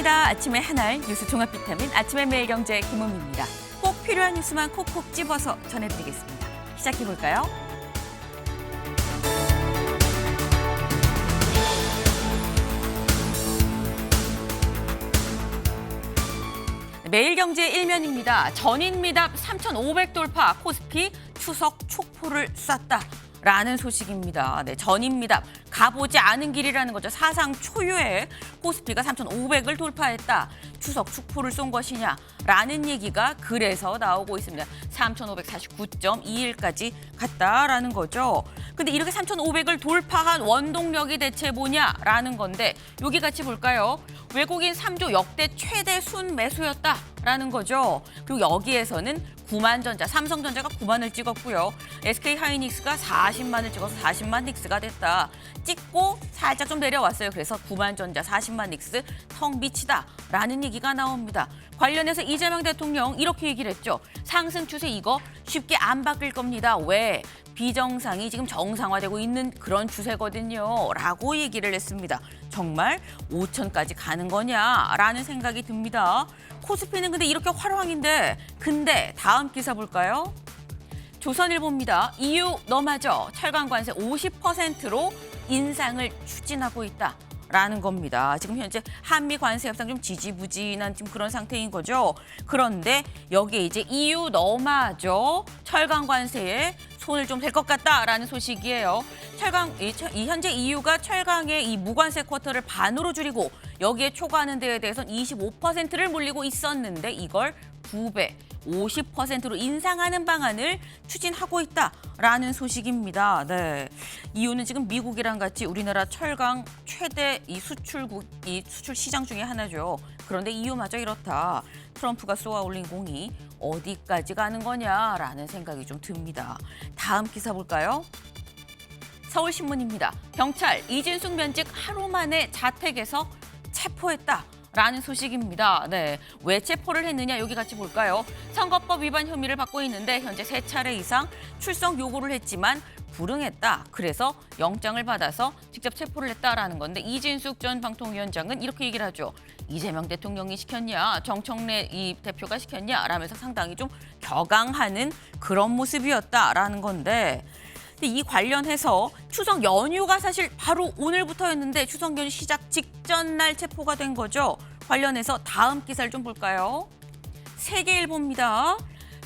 안녕하십니까. 아침의 하나의 뉴스 종합 비타민 아침의 매일경제 김은미입니다. 꼭 필요한 뉴스만 콕콕 집어서 전해드리겠습니다. 시작해볼까요? 매일경제 일면입니다. 전인미답 3,500 돌파, 코스피 추석 촉포를 쐈다. 라는 소식입니다. 네, 전인미답 가보지 않은 길이라는 거죠. 사상 초유의 코스피가 3,500을 돌파했다. 추석 촉포를 쏜 것이냐라는 얘기가 그래서 나오고 있습니다. 3,549.21까지 갔다라는 거죠. 근데 이렇게 3,500을 돌파한 원동력이 대체 뭐냐라는 건데 여기 같이 볼까요? 외국인 3조 역대 최대 순매수였다라는 거죠. 그리고 여기에서는 구만전자, 삼성전자가 9만을 찍었고요. SK하이닉스가 40만을 찍어서 40만 닉스가 됐다. 찍고 살짝 좀 내려왔어요. 그래서 9만전자, 40만 닉스 텅 미치다라는 얘기가 나옵니다. 관련해서 이재명 대통령 이렇게 얘기를 했죠. 상승 추세 이거 쉽게 안 바뀔 겁니다. 왜? 비정상이 지금 정상화되고 있는 그런 추세거든요. 라고 얘기를 했습니다. 정말 5천까지 가는 거냐라는 생각이 듭니다. 코스피는 근데 이렇게 화랑인데 근데 다음 기사 볼까요? 조선일보입니다. EU 너마저 철강 관세 50%로 인상을 추진하고 있다. 라는 겁니다. 지금 현재 한미 관세 협상 좀 지지부진한 지금 그런 상태인 거죠. 그런데 여기에 이제 EU 너마저 철강 관세에 손을 좀 댈 것 같다라는 소식이에요. 현재 EU가 철강의 이 무관세 쿼터를 반으로 줄이고 여기에 초과하는 데에 대해서는 25%를 물리고 있었는데 이걸 2배, 50%로 인상하는 방안을 추진하고 있다라는 소식입니다. 네, 이유는 지금 미국이랑 같이 우리나라 철강 최대 이 수출 시장 중에 하나죠. 그런데 이유마저 이렇다. 트럼프가 쏘아 올린 공이 어디까지 가는 거냐라는 생각이 좀 듭니다. 다음 기사 볼까요? 서울신문입니다. 경찰 이진숙 면직 하루 만에 자택에서 체포했다. 라는 소식입니다. 네, 왜 체포를 했느냐 여기 같이 볼까요? 선거법 위반 혐의를 받고 있는데 현재 3차례 이상 출석 요구를 했지만 불응했다. 그래서 영장을 받아서 직접 체포를 했다라는 건데 이진숙 전 방통위원장은 이렇게 얘기를 하죠. 이재명 대통령이 시켰냐, 정청래 이 대표가 시켰냐 라면서 상당히 좀 격앙하는 그런 모습이었다라는 건데 이 관련해서 추석 연휴가 사실 바로 오늘부터였는데 추석 연휴 시작 직전 날 체포가 된 거죠. 관련해서 다음 기사를 좀 볼까요? 세계일보입니다.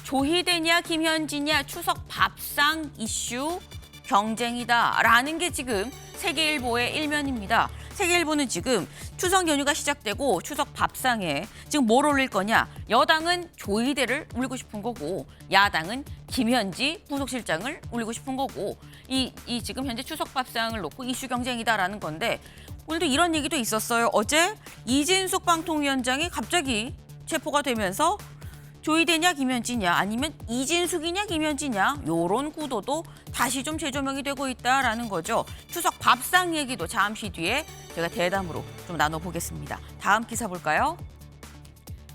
조희대냐 김현지냐 추석 밥상 이슈 경쟁이다라는 게 지금 세계일보의 일면입니다. 세계일보는 지금 추석 연휴가 시작되고 추석 밥상에 지금 뭘 올릴 거냐. 여당은 조희대를 올리고 싶은 거고 야당은 김현지 부속실장을 올리고 싶은 거고 이 지금 현재 추석 밥상을 놓고 이슈 경쟁이다라는 건데 오늘도 이런 얘기도 있었어요. 어제 이진숙 방통위원장이 갑자기 체포가 되면서 조희대냐 김현지냐 아니면 이진숙이냐 김현지냐 이런 구도도 다시 좀 재조명이 되고 있다라는 거죠. 추석 밥상 얘기도 잠시 뒤에 제가 대담으로 좀 나눠보겠습니다. 다음 기사 볼까요?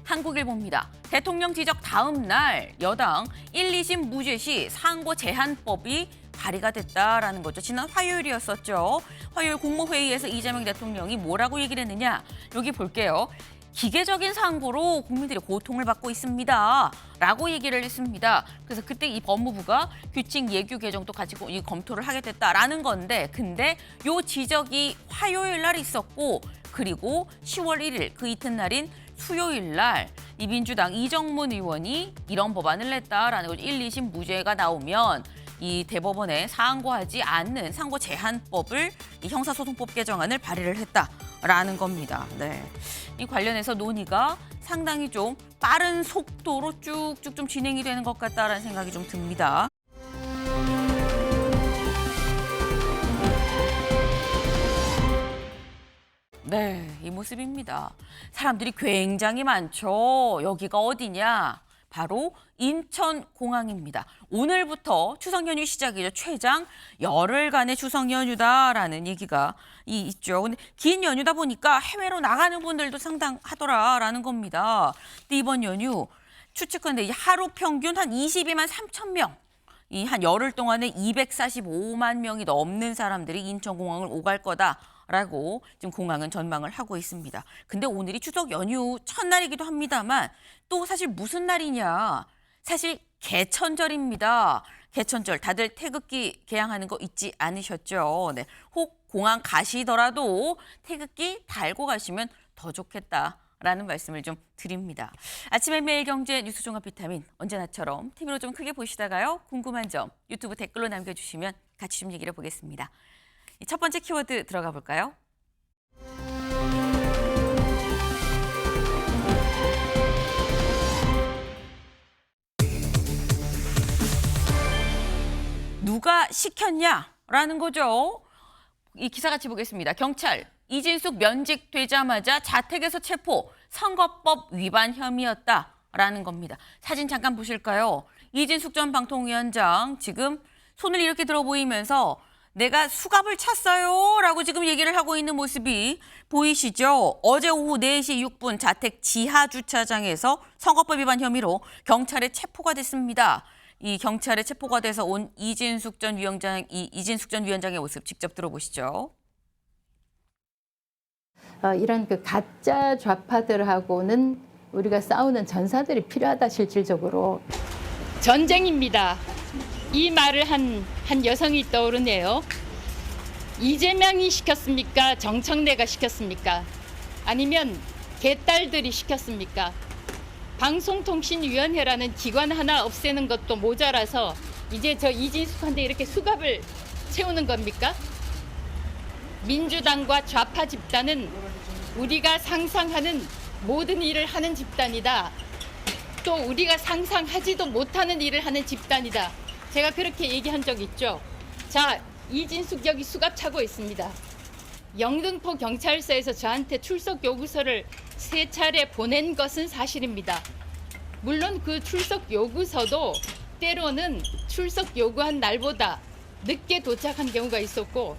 한국일보입니다. 대통령 지적 다음 날 여당 1, 2심 무죄 시 상고 제한법이 발의가 됐다라는 거죠. 지난 화요일이었었죠. 화요일 국무회의에서 이재명 대통령이 뭐라고 얘기를 했느냐. 여기 볼게요. 기계적인 상고로 국민들이 고통을 받고 있습니다. 라고 얘기를 했습니다. 그래서 그때 이 법무부가 규칙 예규 개정도 가지고 검토를 하게 됐다라는 건데 근데 요 지적이 화요일 날 있었고 그리고 10월 1일 그 이튿날인 수요일 날 이 민주당 이정문 의원이 이런 법안을 냈다라는 거죠. 1, 2심 무죄가 나오면 이 대법원에 상고하지 않는 상고 제한법을 이 형사소송법 개정안을 발의를 했다라는 겁니다. 네, 이 관련해서 논의가 상당히 좀 빠른 속도로 쭉쭉 좀 진행이 되는 것 같다라는 생각이 좀 듭니다. 네, 이 모습입니다. 사람들이 굉장히 많죠. 여기가 어디냐? 바로 인천공항입니다. 오늘부터 추석 연휴 시작이죠. 최장 열흘간의 추석 연휴다라는 얘기가 있죠. 근데 긴 연휴다 보니까 해외로 나가는 분들도 상당하더라라는 겁니다. 근데 이번 연휴 추측컨대 하루 평균 한 22만 3천 명. 이 한 열흘 동안에 245만 명이 넘는 사람들이 인천공항을 오갈 거다. 라고 지금 공항은 전망을 하고 있습니다. 근데 오늘이 추석 연휴 첫날이기도 합니다만 또 사실 무슨 날이냐? 사실 개천절입니다. 개천절 다들 태극기 개양하는 거 잊지 않으셨죠? 네. 혹 공항 가시더라도 태극기 달고 가시면 더 좋겠다라는 말씀을 좀 드립니다. 아침에 매일경제 뉴스 종합 비타민 언제나처럼 TV로 좀 크게 보시다가요. 궁금한 점 유튜브 댓글로 남겨주시면 같이 좀 얘기를 보겠습니다. 첫 번째 키워드 들어가 볼까요? 누가 시켰냐라는 거죠. 이 기사 같이 보겠습니다. 경찰 이진숙 면직되자마자 자택에서 체포, 선거법 위반 혐의였다라는 겁니다. 사진 잠깐 보실까요? 이진숙 전 방통위원장 지금 손을 이렇게 들어 보이면서 내가 수갑을 찼어요 라고 지금 얘기를 하고 있는 모습이 보이시죠? 어제 오후 4시 6분 자택 지하 주차장에서 선거법 위반 혐의로 경찰에 체포가 됐습니다. 이 경찰에 체포가 돼서 온 이진숙 전 위원장의 모습 직접 들어보시죠. 이런 그 가짜 좌파들하고는 우리가 싸우는 전사들이 필요하다 실질적으로. 전쟁입니다. 이 말을 한 여성이 떠오르네요. 이재명이 시켰습니까? 정청래가 시켰습니까? 아니면 개딸들이 시켰습니까? 방송통신위원회라는 기관 하나 없애는 것도 모자라서 이제 저 이진숙한테 이렇게 수갑을 채우는 겁니까? 민주당과 좌파 집단은 우리가 상상하는 모든 일을 하는 집단이다. 또 우리가 상상하지도 못하는 일을 하는 집단이다. 제가 그렇게 얘기한 적 있죠. 자, 이진숙 여기 수갑 차고 있습니다. 영등포 경찰서에서 저한테 출석 요구서를 3차례 보낸 것은 사실입니다. 물론 그 출석 요구서도 때로는 출석 요구한 날보다 늦게 도착한 경우가 있었고,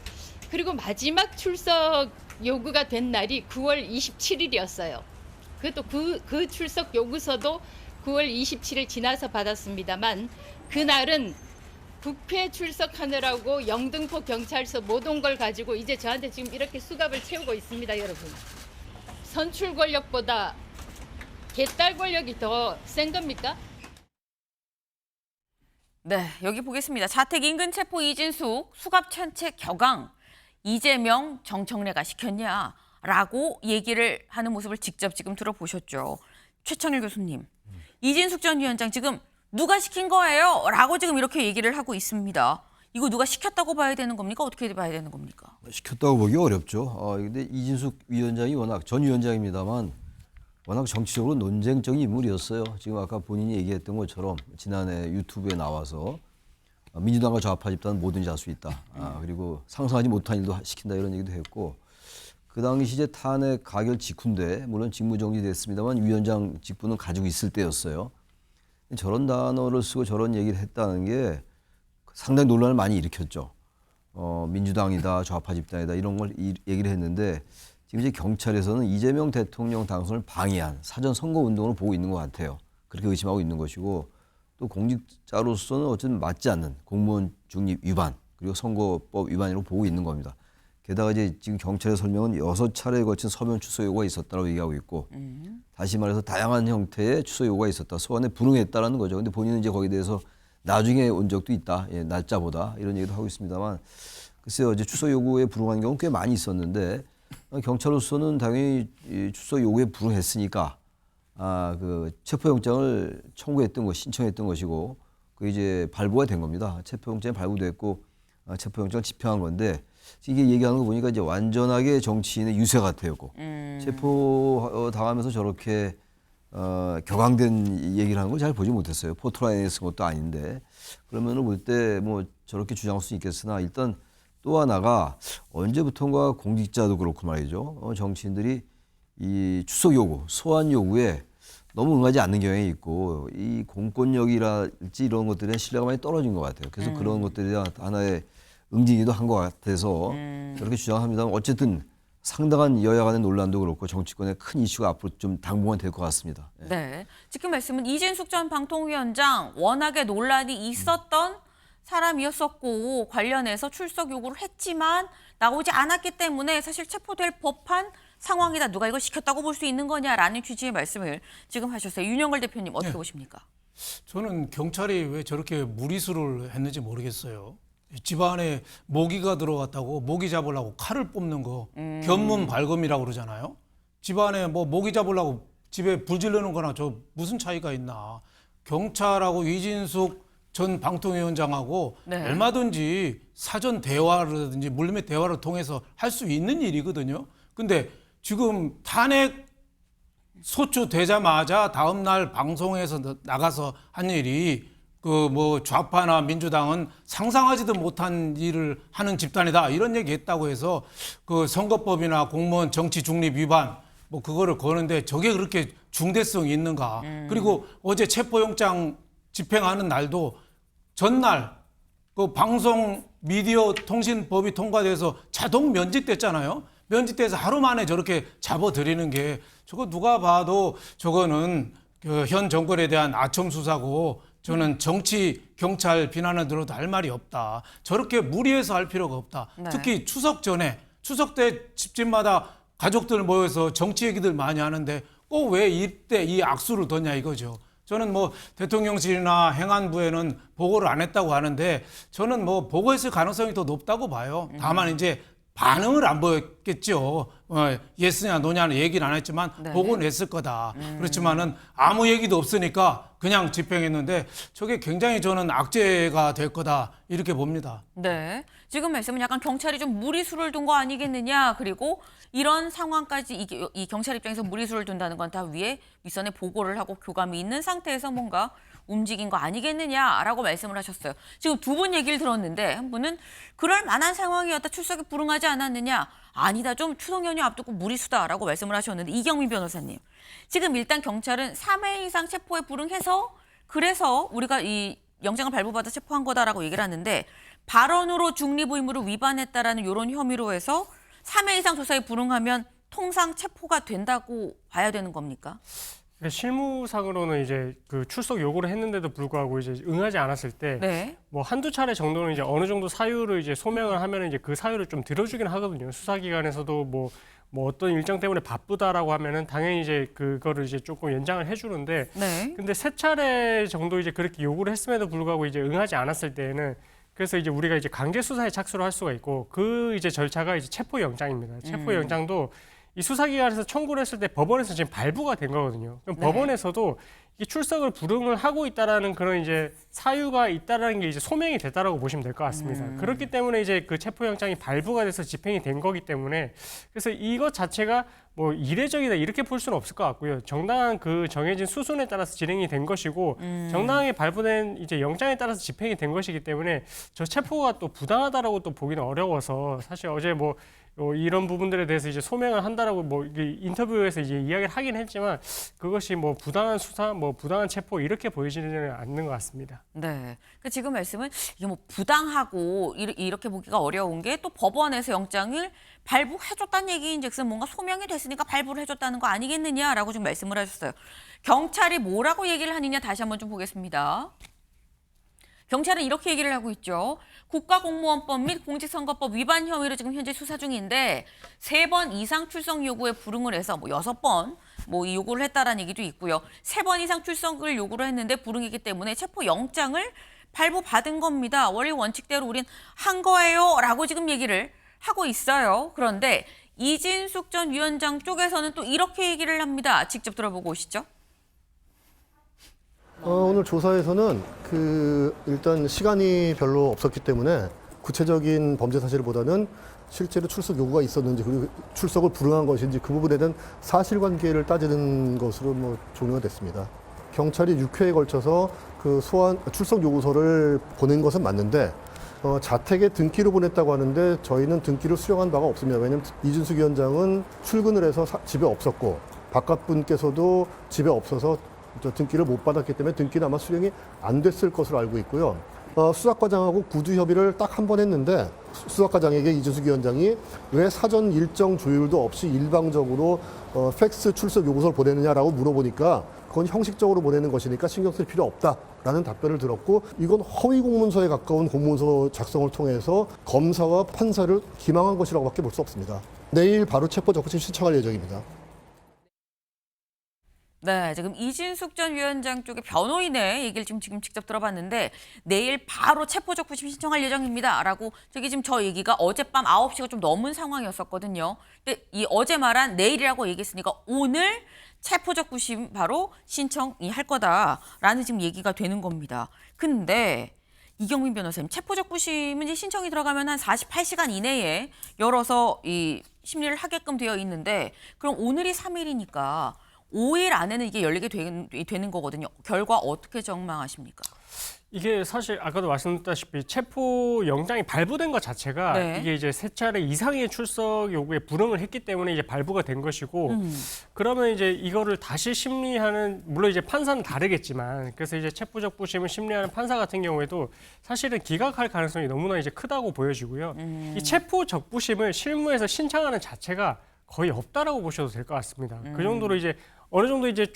그리고 마지막 출석 요구가 된 날이 9월 27일이었어요. 그것도 그 출석 요구서도 9월 27일 지나서 받았습니다만, 그날은 국회 출석하느라고 영등포 경찰서 못 온 걸 가지고 이제 저한테 지금 이렇게 수갑을 채우고 있습니다, 여러분. 선출 권력보다 개딸 권력이 더 센 겁니까? 네, 여기 보겠습니다. 자택 인근 체포 이진숙, 수갑 찬 채 격앙. 이재명, 정청래가 시켰냐라고 얘기를 하는 모습을 직접 지금 들어보셨죠. 최청일 교수님, 이진숙 전 위원장 지금 누가 시킨 거예요? 라고 지금 이렇게 얘기를 하고 있습니다. 이거 누가 시켰다고 봐야 되는 겁니까? 어떻게 봐야 되는 겁니까? 시켰다고 보기 어렵죠. 근데 이진숙 위원장이 워낙 전 위원장입니다만 워낙 정치적으로 논쟁적인 인물이었어요. 지금 아까 본인이 얘기했던 것처럼 지난해 유튜브에 나와서 민주당과 좌파 집단은 뭐든지 할 수 있다. 그리고 상상하지 못한 일도 시킨다 이런 얘기도 했고, 그 당시 이제 탄핵 가결 직후인데 물론 직무정지됐습니다만 위원장 직분은 가지고 있을 때였어요. 저런 단어를 쓰고 저런 얘기를 했다는 게 상당히 논란을 많이 일으켰죠. 민주당이다, 좌파 집단이다 이런 걸 얘기를 했는데 지금 이제 경찰에서는 이재명 대통령 당선을 방해한 사전 선거 운동으로 보고 있는 것 같아요. 그렇게 의심하고 있는 것이고, 또 공직자로서는 어쨌든 맞지 않는 공무원 중립 위반 그리고 선거법 위반으로 보고 있는 겁니다. 게다가 이제 지금 경찰의 설명은 6차례에 걸친 서면 추서 요구가 있었다고 얘기하고 있고, 다시 말해서 다양한 형태의 추서 요구가 있었다. 소환에 불응했다라는 거죠. 근데 본인은 이제 거기에 대해서 나중에 온 적도 있다. 날짜보다 이런 얘기도 하고 있습니다만, 글쎄요, 이제 추서 요구에 불응한 경우 꽤 많이 있었는데 경찰로서는 당연히 이 추서 요구에 불응했으니까 그 체포영장을 신청했던 것이고, 그 이제 발부가 된 겁니다. 체포영장이 발부됐고 체포영장을 집행한 건데, 이게 얘기하는 거 보니까 이제 완전하게 정치인의 유세 같아요. 체포 당하면서 저렇게 격앙된 얘기를 하는 걸 잘 보지 못했어요. 포토라인에 쓴 것도 아닌데, 그러면은 볼 때 뭐 저렇게 주장할 수 있겠으나, 일단 또 하나가 언제부턴가 공직자도 그렇고 말이죠. 정치인들이 이 출석 요구, 소환 요구에 너무 응하지 않는 경향이 있고, 이 공권력이랄지 이런 것들에 신뢰가 많이 떨어진 것 같아요. 그래서 그런 것들이 하나의 응징이기도 한 것 같아서 저렇게 주장합니다만, 어쨌든 상당한 여야 간의 논란도 그렇고 정치권의 큰 이슈가 앞으로 좀 당분간 될 것 같습니다. 네. 지금 말씀은 이진숙 전 방통위원장 워낙에 논란이 있었던 사람이었었고 관련해서 출석 요구를 했지만 나오지 않았기 때문에 사실 체포될 법한 상황이다. 누가 이걸 시켰다고 볼 수 있는 거냐라는 취지의 말씀을 지금 하셨어요. 윤영걸 대표님 어떻게 보십니까? 저는 경찰이 왜 저렇게 무리수를 했는지 모르겠어요. 집안에 모기가 들어왔다고 모기 잡으려고 칼을 뽑는 거 견문 발검이라고 그러잖아요. 집안에 뭐 모기 잡으려고 집에 불 지르는 거나 저 무슨 차이가 있나. 경찰하고 이진숙 전 방통위원장하고 네. 얼마든지 사전 대화라든지 물밑 대화를 통해서 할 수 있는 일이거든요. 근데 지금 탄핵 소추되자마자 다음 날 방송에서 나가서 한 일이 그 뭐 좌파나 민주당은 상상하지도 못한 일을 하는 집단이다 이런 얘기했다고 해서 그 선거법이나 공무원 정치 중립 위반 뭐 그거를 거는데 저게 그렇게 중대성이 있는가? 그리고 어제 체포영장 집행하는 날도 전날 그 방송 미디어 통신법이 통과돼서 자동 면직됐잖아요. 면직돼서 하루 만에 저렇게 잡아들이는 게 저거 누가 봐도 저거는 그 현 정권에 대한 아첨 수사고 저는 정치 경찰 비난을 들어도 할 말이 없다. 저렇게 무리해서 할 필요가 없다. 네. 특히 추석 전에 추석 때 집집마다 가족들 모여서 정치 얘기들 많이 하는데 꼭 왜 이때 이 악수를 뒀냐 이거죠. 저는 뭐 대통령실이나 행안부에는 보고를 안 했다고 하는데 저는 뭐 보고했을 가능성이 더 높다고 봐요. 다만 이제 반응을 안 보였겠죠. 예스냐 노냐는 얘기는 안 했지만 네. 보고는 했을 거다. 그렇지만은 아무 얘기도 없으니까 그냥 집행했는데 저게 굉장히 저는 악재가 될 거다 이렇게 봅니다. 네. 지금 말씀은 약간 경찰이 좀 무리수를 둔 거 아니겠느냐. 그리고 이런 상황까지 이 경찰 입장에서 무리수를 둔다는 건 다 위에 윗선에 보고를 하고 교감이 있는 상태에서 뭔가 움직인 거 아니겠느냐라고 말씀을 하셨어요. 지금 두 분 얘기를 들었는데 한 분은 그럴 만한 상황이었다. 출석에 불응하지 않았느냐. 아니다. 좀 추석 연휴 앞두고 무리수다라고 말씀을 하셨는데 이경민 변호사님. 지금 일단 경찰은 3회 이상 체포에 불응해서 그래서 우리가 이 영장을 발부받아 체포한 거다라고 얘기를 하는데 발언으로 중립 의무를 위반했다라는 이런 혐의로 해서 3회 이상 조사에 불응하면 통상 체포가 된다고 봐야 되는 겁니까? 실무상으로는 이제 그 출석 요구를 했는데도 불구하고 이제 응하지 않았을 때 네. 뭐 한두 차례 정도는 이제 어느 정도 사유를 이제 소명을 하면 이제 그 사유를 좀 들어주긴 하거든요. 수사기관에서도 뭐 어떤 일정 때문에 바쁘다라고 하면은 당연히 이제 그거를 이제 조금 연장을 해주는데 네. 근데 세 차례 정도 이제 그렇게 요구를 했음에도 불구하고 이제 응하지 않았을 때에는 그래서 이제 우리가 이제 강제 수사에 착수를 할 수가 있고 그 이제 절차가 이제 체포영장입니다. 체포영장도 이 수사기관에서 청구를 했을 때 법원에서 지금 발부가 된 거거든요. 그럼 네. 법원에서도 이 출석을 불응을 하고 있다라는 그런 이제 사유가 있다라는 게 이제 소명이 됐다라고 보시면 될 것 같습니다. 그렇기 때문에 이제 그 체포영장이 발부가 돼서 집행이 된 거기 때문에 그래서 이것 자체가 뭐 이례적이다 이렇게 볼 수는 없을 것 같고요. 정당한 그 정해진 수순에 따라서 진행이 된 것이고 정당하게 발부된 이제 영장에 따라서 집행이 된 것이기 때문에 저 체포가 또 부당하다라고 또 보기는 어려워서 사실 어제 뭐 이런 부분들에 대해서 이제 소명을 한다라고 뭐 인터뷰에서 이제 이야기를 하긴 했지만 그것이 뭐 부당한 수사, 뭐 부당한 체포 이렇게 보이지는 않는 것 같습니다. 네. 그러니까 지금 말씀은 이게 뭐 부당하고 이렇게 보기가 어려운 게 또 법원에서 영장을 발부해줬다는 얘기인즉슨 뭔가 소명이 됐으니까 발부를 해줬다는 거 아니겠느냐라고 좀 말씀을 하셨어요. 경찰이 뭐라고 얘기를 하느냐 다시 한번 좀 보겠습니다. 경찰은 이렇게 얘기를 하고 있죠. 국가공무원법 및 공직선거법 위반 혐의로 지금 현재 수사 중인데 3번 이상 출석 요구에 불응을 해서 뭐 6번 뭐 이 요구를 했다라는 얘기도 있고요. 3번 이상 출석을 요구를 했는데 불응이기 때문에 체포 영장을 발부받은 겁니다. 원래 원칙대로 우린 한 거예요라고 지금 얘기를 하고 있어요. 그런데 이진숙 전 위원장 쪽에서는 또 이렇게 얘기를 합니다. 직접 들어보고 오시죠. 오늘 조사에서는 일단 시간이 별로 없었기 때문에 구체적인 범죄 사실보다는 실제로 출석 요구가 있었는지 그리고 출석을 불응한 것인지 그 부분에 대한 사실관계를 따지는 것으로 뭐 종료가 됐습니다. 경찰이 6회에 걸쳐서 그 출석 요구서를 보낸 것은 맞는데 자택에 등기로 보냈다고 하는데 저희는 등기를 수령한 바가 없습니다. 왜냐하면 이준숙 위원장은 출근을 해서 집에 없었고 바깥 분께서도 집에 없어서 등기를 못 받았기 때문에 등기는 아마 수령이 안 됐을 것으로 알고 있고요. 수사과장하고 구두 협의를 딱 한 번 했는데 수사과장에게 이준숙 위원장이 왜 사전 일정 조율도 없이 일방적으로 팩스 출석 요구서를 보내느냐라고 물어보니까 그건 형식적으로 보내는 것이니까 신경 쓸 필요 없다라는 답변을 들었고, 이건 허위 공문서에 가까운 공문서 작성을 통해서 검사와 판사를 기망한 것이라고밖에 볼 수 없습니다. 내일 바로 체포 적부심 신청할 예정입니다. 네, 지금 이진숙 전 위원장 쪽의 변호인의 얘기를 지금 직접 들어봤는데 내일 바로 체포적부심 신청할 예정입니다라고 저기 지금 저 얘기가 어젯밤 9시가 좀 넘은 상황이었었거든요. 근데 이 어제 말한 내일이라고 얘기했으니까 오늘 체포적부심 바로 신청이 할 거다라는 지금 얘기가 되는 겁니다. 근데 이경민 변호사님, 체포적부심은 이제 신청이 들어가면 한 48시간 이내에 열어서 이 심리를 하게끔 되어 있는데 그럼 오늘이 3일이니까 5일 안에는 이게 열리게 되는 거거든요. 결과 어떻게 전망하십니까? 이게 사실 아까도 말씀드렸다시피 체포 영장이 발부된 것 자체가 네. 이게 이제 세 차례 이상의 출석 요구에 불응을 했기 때문에 이제 발부가 된 것이고, 그러면 이제 이거를 다시 심리하는, 물론 이제 판사는 다르겠지만, 그래서 이제 체포적부심을 심리하는 판사 같은 경우에도 사실은 기각할 가능성이 너무나 이제 크다고 보여지고요. 이 체포적부심을 실무에서 신청하는 자체가 거의 없다라고 보셔도 될 것 같습니다. 그 정도로 이제 어느 정도 이제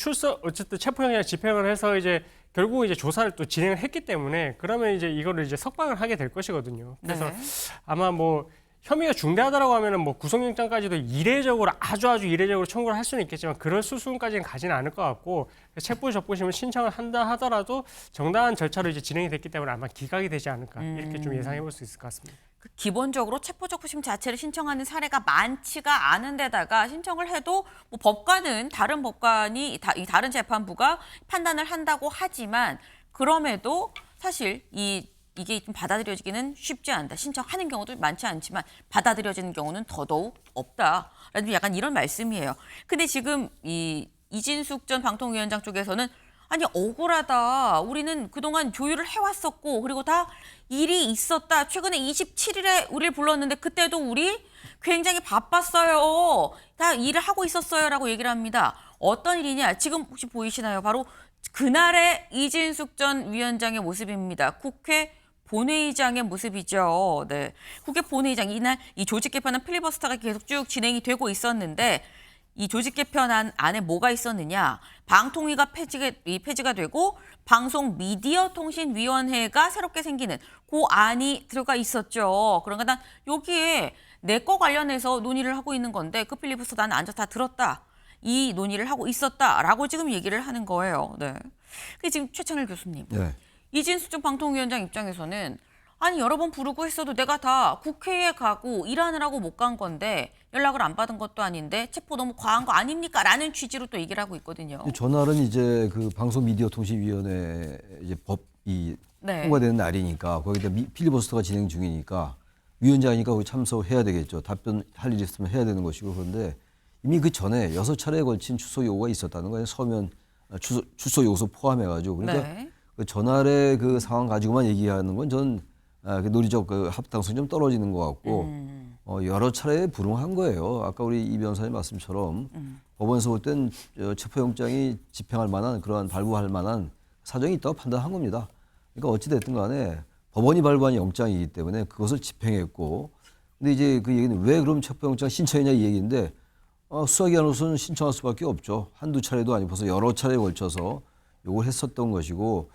어쨌든 체포영장 집행을 해서 이제 결국 이제 조사를 또 진행을 했기 때문에 그러면 이제 이거를 이제 석방을 하게 될 것이거든요. 그래서 네. 아마 뭐 혐의가 중대하다라고 하면은 뭐 구속영장까지도 이례적으로 아주 이례적으로 청구를 할 수는 있겠지만 그럴 수순까지는 가지는 않을 것 같고, 체포적부심을 신청을 한다 하더라도 정당한 절차로 이제 진행이 됐기 때문에 아마 기각이 되지 않을까 이렇게 좀 예상해 볼 수 있을 것 같습니다. 기본적으로 체포적부심 자체를 신청하는 사례가 많지가 않은 데다가 신청을 해도 뭐 법관은 다른 법관이 이 다른 재판부가 판단을 한다고 하지만 그럼에도 사실 이게 좀 받아들여지기는 쉽지 않다. 신청하는 경우도 많지 않지만 받아들여지는 경우는 더더욱 없다라는 약간 이런 말씀이에요. 근데 지금 이 이진숙 전 방통위원장 쪽에서는 아니 억울하다. 우리는 그동안 조율을 해왔었고 그리고 다 일이 있었다. 최근에 27일에 우리를 불렀는데 그때도 우리 굉장히 바빴어요. 다 일을 하고 있었어요라고 얘기를 합니다. 어떤 일이냐? 지금 혹시 보이시나요? 바로 그날의 이진숙 전 위원장의 모습입니다. 국회 본회의장의 모습이죠. 네, 국회 본회의장 이날 이 조직 개편안 필리버스터가 계속 쭉 진행이 되고 있었는데 이 조직 개편안 안에 뭐가 있었느냐? 방통위가 폐지가 되고 방송미디어통신위원회가 새롭게 생기는 그 안이 들어가 있었죠. 그러니까 난 여기에 내 거 관련해서 논의를 하고 있는 건데 그 필리버스터 나는 앉아서 다 들었다. 이 논의를 하고 있었다라고 지금 얘기를 하는 거예요. 네. 그 지금 최창일 교수님. 네. 이진숙 전 방통위원장 입장에서는 아니 여러 번 부르고 했어도 내가 다 국회에 가고 일하느라고 못 간 건데 연락을 안 받은 것도 아닌데 체포 너무 과한 거 아닙니까? 라는 취지로 또 얘기를 하고 있거든요. 전날은 이제 그 방송미디어통신위원회 이제 법이 네. 통과되는 날이니까 거기다 필리버스터가 진행 중이니까 위원장이니까 거기 참석해야 되겠죠. 답변할 일이 있으면 해야 되는 것이고, 그런데 이미 그 전에 6차례에 걸친 출석 요구가 있었다는 거예요. 서면 출석 요구서 포함해가지고. 그러니까 네. 그 전날의 그 상황 가지고만 얘기하는 건 저는 그 논리적 그 합당성이 좀 떨어지는 것 같고 여러 차례 불응한 거예요. 아까 우리 이 변호사님 말씀처럼 법원에서 볼 땐 체포영장이 집행할 만한 그러한 발부할 만한 사정이 있다고 판단한 겁니다. 그러니까 어찌 됐든 간에 법원이 발부한 영장이기 때문에 그것을 집행했고, 근데 이제 그 얘기는 왜 그럼 체포영장 신청했냐 이 얘기인데 수사기관으로서는 신청할 수밖에 없죠. 한두 차례도 아니고 벌써 여러 차례에 걸쳐서 요걸 했었던 것이고,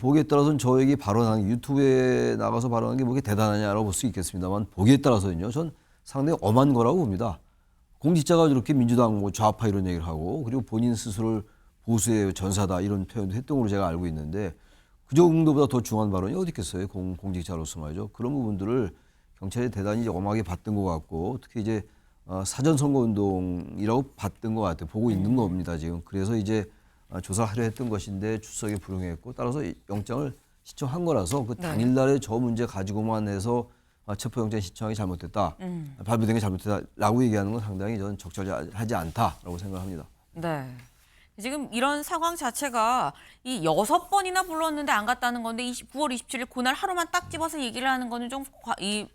보기에 따라서는 저에게 발언한 유튜브에 나가서 발언한 게 뭐게 대단하냐라고 볼 수 있겠습니다만 보기에 따라서는요, 전 상당히 엄한 거라고 봅니다. 공직자가 이렇게 민주당 뭐 좌파 이런 얘기를 하고 그리고 본인 스스로를 보수의 전사다 이런 표현도 했던 걸로 제가 알고 있는데 그 정도보다 더 중요한 발언이 어디 있겠어요? 공직자로서 말이죠. 그런 부분들을 경찰이 대단히 엄하게 봤던 것 같고 특히 이제 사전 선거운동이라고 봤던 것 같아요. 보고 있는 겁니다 지금. 그래서 이제 조사하려 했던 것인데 출석에 불응했고 따라서 영장을 신청한 거라서 그 당일날에 저 문제 가지고만 해서 체포영장 신청하기 잘못됐다, 발부된 게 잘못됐다라고 얘기하는 건 상당히 저는 적절하지 않다라고 생각합니다. 네. 지금 이런 상황 자체가 이 6번이나 불렀는데 안 갔다는 건데 9월 27일 그날 하루만 딱 집어서 얘기를 하는 거는 좀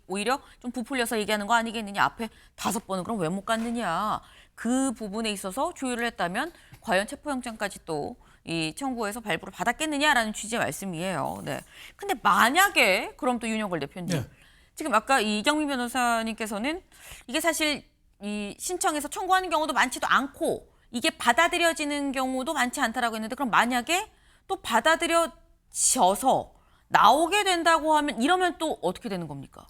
오히려 좀 부풀려서 얘기하는 거 아니겠느냐. 앞에 5번은 그럼 왜 못 갔느냐. 그 부분에 있어서 조율을 했다면 과연 체포영장까지 또 이 청구해서 발부를 받았겠느냐라는 취지의 말씀이에요. 네. 근데 만약에 그럼 또 윤영걸 대표님. 네. 지금 아까 이경민 변호사님께서는 이게 사실 이 신청해서 청구하는 경우도 많지도 않고 이게 받아들여지는 경우도 많지 않다라고 했는데 그럼 만약에 또 받아들여져서 나오게 된다고 하면 이러면 또 어떻게 되는 겁니까?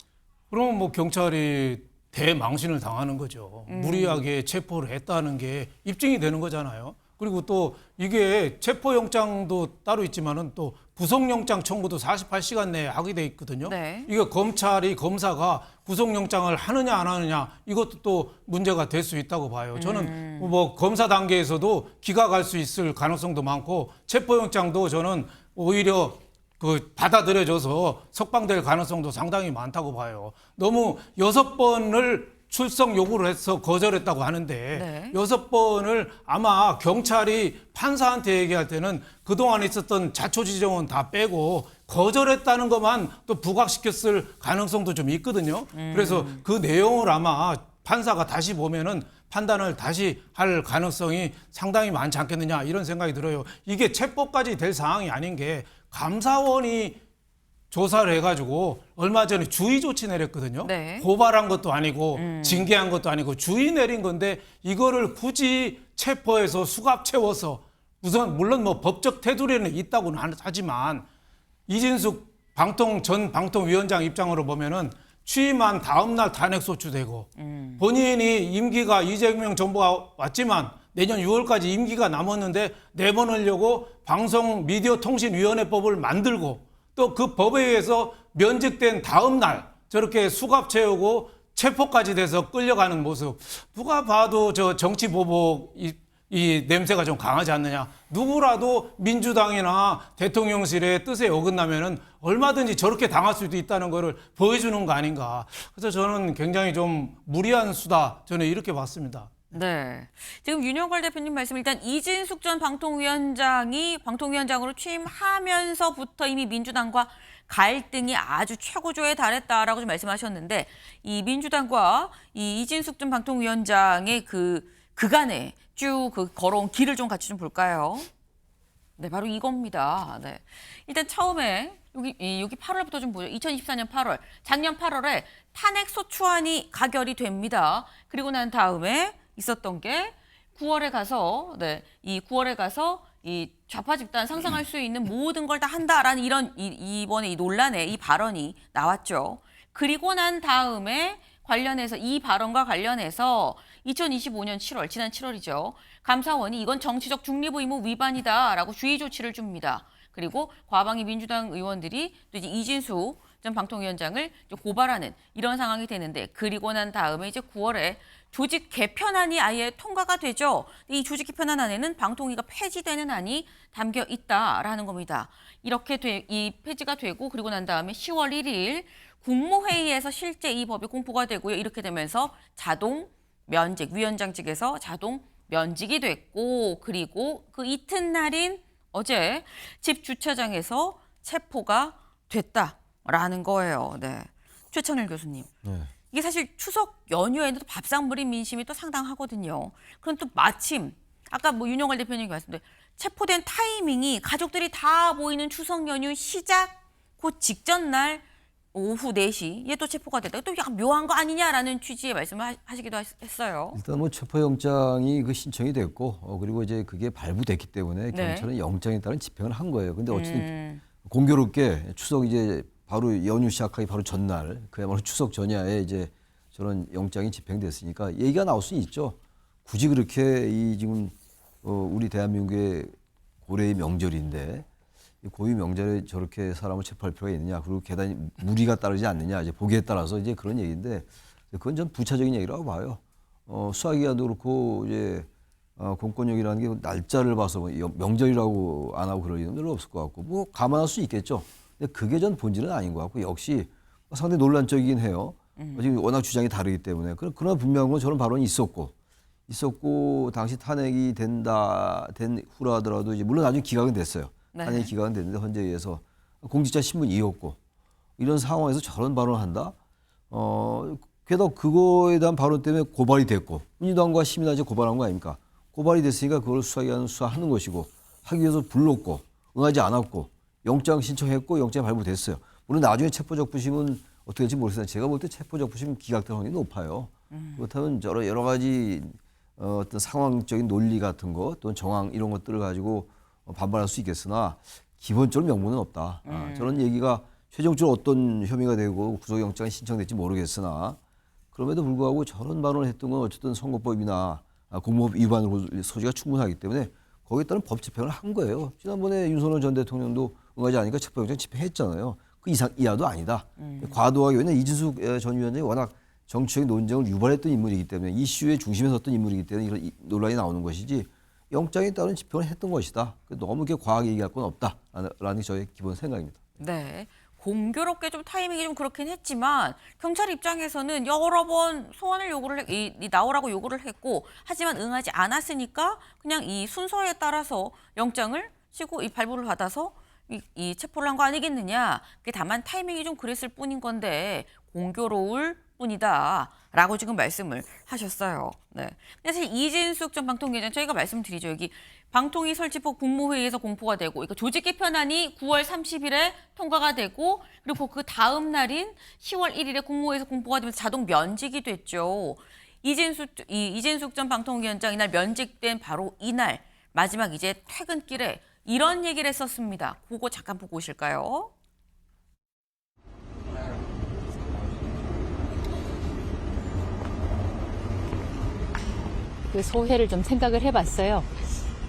그럼 뭐 경찰이 대망신을 당하는 거죠. 무리하게 체포를 했다는 게 입증이 되는 거잖아요. 그리고 또 이게 체포영장도 따로 있지만은 또 구속영장 청구도 48시간 내에 하게 돼 있거든요. 네. 이거 검사가 구속영장을 하느냐 안 하느냐 이것도 또 문제가 될 수 있다고 봐요. 저는 뭐 검사 단계에서도 기각할 수 있을 가능성도 많고 체포영장도 저는 오히려 그 받아들여져서 석방될 가능성도 상당히 많다고 봐요. 너무 6번을 출석 요구를 해서 거절했다고 하는데 네. 6번을 아마 경찰이 판사한테 얘기할 때는 그동안 있었던 자초지종은 다 빼고 거절했다는 것만 또 부각시켰을 가능성도 좀 있거든요. 그래서 그 내용을 아마 판사가 다시 보면은 판단을 다시 할 가능성이 상당히 많지 않겠느냐 이런 생각이 들어요. 이게 체포까지 될 상황이 아닌 게 감사원이 조사를 해가지고 얼마 전에 주의 조치 내렸거든요. 네. 고발한 것도 아니고 징계한 것도 아니고 주의 내린 건데 이거를 굳이 체포해서 수갑 채워서 물론 뭐 법적 테두리는 있다고는 하지만 이진숙 전 방통위원장 입장으로 보면은 취임한 다음 날 탄핵 소추되고 본인이 임기가 이재명 정부가 왔지만 내년 6월까지 임기가 남았는데 내보내려고 방송미디어통신위원회법을 만들고 또 그 법에 의해서 면직된 다음 날 저렇게 수갑 채우고 체포까지 돼서 끌려가는 모습 누가 봐도 저 정치 보복 이 냄새가 좀 강하지 않느냐. 누구라도 민주당이나 대통령실의 뜻에 어긋나면은 얼마든지 저렇게 당할 수도 있다는 거를 보여주는 거 아닌가. 그래서 저는 굉장히 좀 무리한 수다. 저는 이렇게 봤습니다. 네. 지금 윤영걸 대표님 말씀 일단 이진숙 전 방통위원장이 방통위원장으로 취임하면서부터 이미 민주당과 갈등이 아주 최고조에 달했다라고 좀 말씀하셨는데 이 민주당과 이 이진숙 전 방통위원장의 그간에 쭉 걸어온 길을 좀 같이 좀 볼까요? 네, 바로 이겁니다. 네. 일단 처음에 여기 8월부터 좀 보죠. 2024년 8월, 작년 8월에 탄핵 소추안이 가결이 됩니다. 그리고 난 다음에 있었던 게 9월에 가서 이 좌파 집단 상상할 수 있는 모든 걸 다 한다라는 이런 이번에 이 논란에 이 발언이 나왔죠. 그리고 난 다음에 관련해서 이 발언과 관련해서 2025년 7월, 지난 7월이죠. 감사원이 이건 정치적 중립 의무 위반이다라고 주의 조치를 줍니다. 그리고 과방위 민주당 의원들이 또 이제 이진숙 전 방통위원장을 고발하는 이런 상황이 되는데 그리고 난 다음에 이제 9월에 조직 개편안이 아예 통과가 되죠. 이 조직 개편안 안에는 방통위가 폐지되는 안이 담겨 있다라는 겁니다. 이렇게 이 폐지가 되고 그리고 난 다음에 10월 1일 국무회의에서 실제 이 법이 공포가 되고요. 이렇게 되면서 자동 면직, 위원장 측에서 자동 면직이 됐고 그리고 그 이튿날인 어제 집 주차장에서 체포가 됐다라는 거예요. 네. 최천일 교수님. 네. 이게 사실 추석 연휴에는 또 밥상머리 민심이 또 상당하거든요. 그럼 또 마침 아까 뭐 윤영걸 대표님이 말씀드린 체포된 타이밍이 가족들이 다 모이는 추석 연휴 시작 그 직전 날 오후 4시에 또 체포가 됐다. 또 약간 묘한 거 아니냐라는 취지의 말씀을 하시기도 했어요. 일단 뭐 체포영장이 신청이 됐고 그리고 이제 그게 발부됐기 때문에 네. 경찰은 영장에 따른 집행을 한 거예요. 근데 어쨌든 공교롭게 추석 이제 바로 연휴 시작하기 바로 전날 그야말로 추석 전야에 이제 저런 영장이 집행됐으니까 얘기가 나올 수 있죠. 굳이 그렇게 이 지금 우리 대한민국의 고래의 명절인데 이 고유 명절에 저렇게 사람을 체포할 필요가 있느냐 그리고 게다가 무리가 따르지 않느냐 이제 보기에 따라서 이제 그런 얘기인데 그건 전 부차적인 얘기라고 봐요. 수사기관도 그렇고 이제 공권력이라는 게 날짜를 봐서 명절이라고 안 하고 그럴 일은 별로 없을 것 같고 뭐 감안할 수 있겠죠. 근데 그게 전 본질은 아닌 것 같고 역시 상당히 논란적이긴 해요. 지금 워낙 주장이 다르기 때문에 그러나 분명한 건 저런 발언이 있었고 당시 탄핵이 된 후라 하더라도 이제 물론 나중에 기각은 됐어요. 네. 탄핵 기각은 됐는데 헌재에 의해서 공직자 신분이었고 이런 상황에서 저런 발언을 한다. 게다가 그거에 대한 발언 때문에 고발이 됐고 민주당과 시민단체 고발한 거 아닙니까? 고발이 됐으니까 그걸 수사기관은 수사하는 것이고 하기 위해서 불렀고 응하지 않았고 영장 신청했고 영장 발부됐어요. 물론 나중에 체포적 부심은 어떻게 될지 모르겠어요. 제가 볼 때 체포적부심 기각될 확률이 높아요. 그렇다면 여러 가지 어떤 상황적인 논리 같은 것 또는 정황 이런 것들을 가지고 반발할 수 있겠으나 기본적으로 명분은 없다. 저런 얘기가 최종적으로 어떤 혐의가 되고 구속영장이 신청될지 모르겠으나 그럼에도 불구하고 저런 발언을 했던 건 어쨌든 선거법이나 공무법 위반으로 소지가 충분하기 때문에 거기에 따른 법 집행을 한 거예요. 지난번에 윤석열 전 대통령도 응하지 않으니까 체포영장 집행했잖아요. 그 이하도 아니다. 과도하게 왜냐면 이진숙 전 위원장이 워낙 정치적인 논쟁을 유발했던 인물이기 때문에 이슈의 중심에 섰던 인물이기 때문에 이런 논란이 나오는 것이지 영장에 따른 집행을 했던 것이다. 너무 이렇게 과하게 얘기할 건 없다라는 게 저의 기본 생각입니다. 네. 공교롭게 좀 타이밍이 좀 그렇긴 했지만 경찰 입장에서는 여러 번 소환을 요구를 나오라고 요구를 했고 하지만 응하지 않았으니까 그냥 이 순서에 따라서 영장을 치고 이 발부를 받아서 이 체포를 한 거 아니겠느냐. 그게 다만 타이밍이 좀 그랬을 뿐인 건데 공교로울 뿐이다라고 지금 말씀을 하셨어요. 네. 근데 사실 이진숙 전 방통위원장 저희가 말씀드리죠. 여기 방통위 설치법 국무회의에서 공포가 되고 이거 조직 개편안이 9월 30일에 통과가 되고 그리고 그 다음 날인 10월 1일에 국무회의에서 공포가 되면서 자동 면직이 됐죠. 이진숙 전 방통위원장 이날 면직된 바로 이날 마지막 이제 퇴근길에 이런 얘기를 했었습니다. 그거 잠깐 보고 오실까요? 그 소회를 좀 생각을 해봤어요.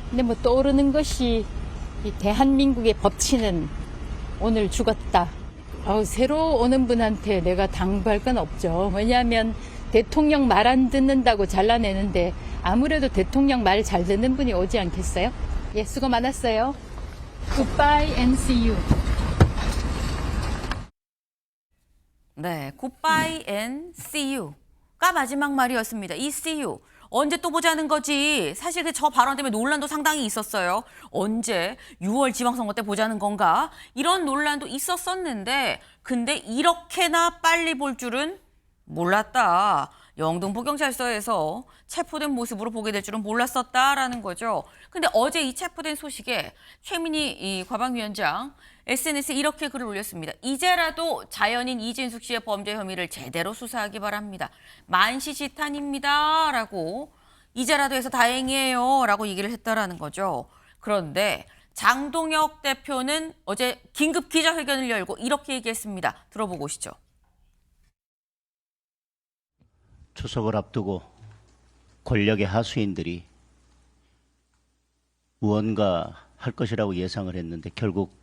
근데 뭐 떠오르는 것이 이 대한민국의 법치는 오늘 죽었다. 새로 오는 분한테 내가 당부할 건 없죠. 왜냐하면 대통령 말 안 듣는다고 잘라내는데 아무래도 대통령 말 잘 듣는 분이 오지 않겠어요? 예, 수고 많았어요. Goodbye and see you. 네, Goodbye and see you가 마지막 말이었습니다. 이 see you. 언제 또 보자는 거지. 사실 저 발언 때문에 논란도 상당히 있었어요. 언제 6월 지방선거 때 보자는 건가? 이런 논란도 있었었는데 근데 이렇게나 빨리 볼 줄은 몰랐다. 영등포경찰서에서 체포된 모습으로 보게 될 줄은 몰랐었다라는 거죠. 근데 어제 이 체포된 소식에 최민희 이 과방위원장 SNS에 이렇게 글을 올렸습니다. 이제라도 자연인 이진숙 씨의 범죄 혐의를 제대로 수사하기 바랍니다. 만시지탄입니다. 라고 이제라도 해서 다행이에요. 라고 얘기를 했다라는 거죠. 그런데 장동혁 대표는 어제 긴급 기자회견을 열고 이렇게 얘기했습니다. 들어보고 오시죠. 추석을 앞두고 권력의 하수인들이 무언가 할 것이라고 예상을 했는데 결국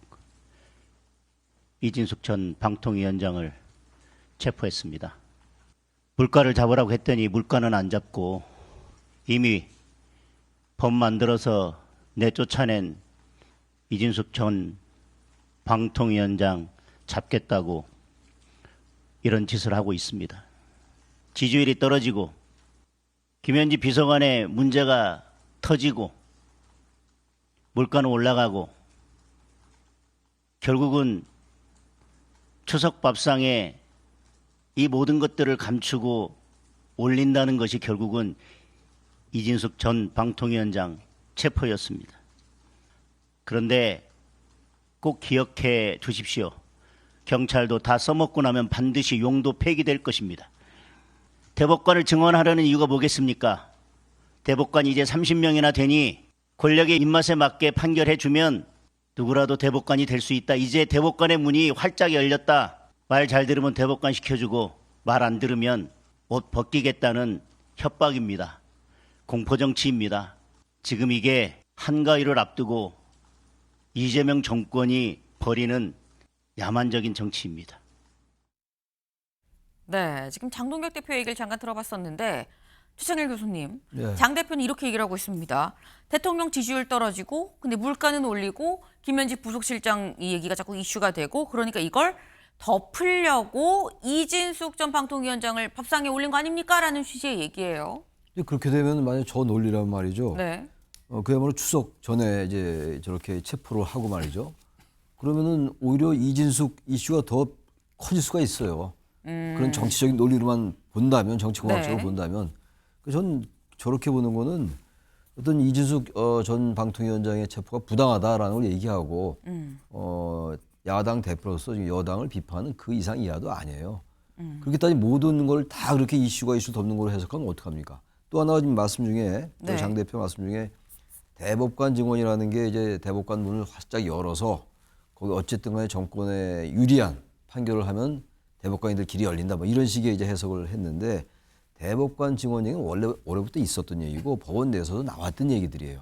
이진숙 전 방통위원장을 체포했습니다. 물가를 잡으라고 했더니 물가는 안 잡고 이미 법 만들어서 내쫓아낸 이진숙 전 방통위원장 잡겠다고 이런 짓을 하고 있습니다. 지지율이 떨어지고 김현지 비서관의 문제가 터지고 물가는 올라가고 결국은 추석 밥상에 이 모든 것들을 감추고 올린다는 것이 결국은 이진숙 전 방통위원장 체포였습니다. 그런데 꼭 기억해 두십시오. 경찰도 다 써먹고 나면 반드시 용도 폐기될 것입니다. 대법관을 증언하려는 이유가 뭐겠습니까? 대법관이 이제 30명이나 되니 권력의 입맛에 맞게 판결해주면 누구라도 대법관이 될 수 있다. 이제 대법관의 문이 활짝 열렸다. 말 잘 들으면 대법관 시켜주고 말 안 들으면 옷 벗기겠다는 협박입니다. 공포정치입니다. 지금 이게 한가위를 앞두고 이재명 정권이 벌이는 야만적인 정치입니다. 네, 지금 장동혁 대표 얘기를 잠깐 들어봤었는데 최창일 교수님, 네. 장 대표는 이렇게 얘기를 하고 있습니다. 대통령 지지율 떨어지고 근데 물가는 올리고 김현지 부속실장 이 얘기가 자꾸 이슈가 되고 그러니까 이걸 덮으려고 이진숙 전 방통위원장을 밥상에 올린 거 아닙니까? 라는 취지의 얘기예요. 그렇게 되면 만약 저 논리란 말이죠. 네. 그야말로 추석 전에 이제 저렇게 체포를 하고 말이죠. 그러면은 오히려 이진숙 이슈가 더 커질 수가 있어요. 그런 정치적인 논리로만 본다면, 정치공학적으로 네. 본다면, 전 저렇게 보는 거는 어떤 이진숙 전 방통위원장의 체포가 부당하다라는 걸 얘기하고 야당 대표로서 지금 여당을 비판하는 그 이상 이하도 아니에요. 그렇게 따지면 모든 걸 다 그렇게 이슈가 이슈 덮는 걸로 해석하면 어떡합니까? 또 하나 지금 말씀 중에 네. 장 대표 말씀 중에 대법관 증언이라는 게 이제 대법관 문을 활짝 열어서 거기 어쨌든 간에 정권에 유리한 판결을 하면 대법관이들 길이 열린다 뭐 이런 식의 이제 해석을 했는데 대법관 증언 얘기는 원래 올해부터 있었던 얘기고 법원 내에서도 나왔던 얘기들이에요.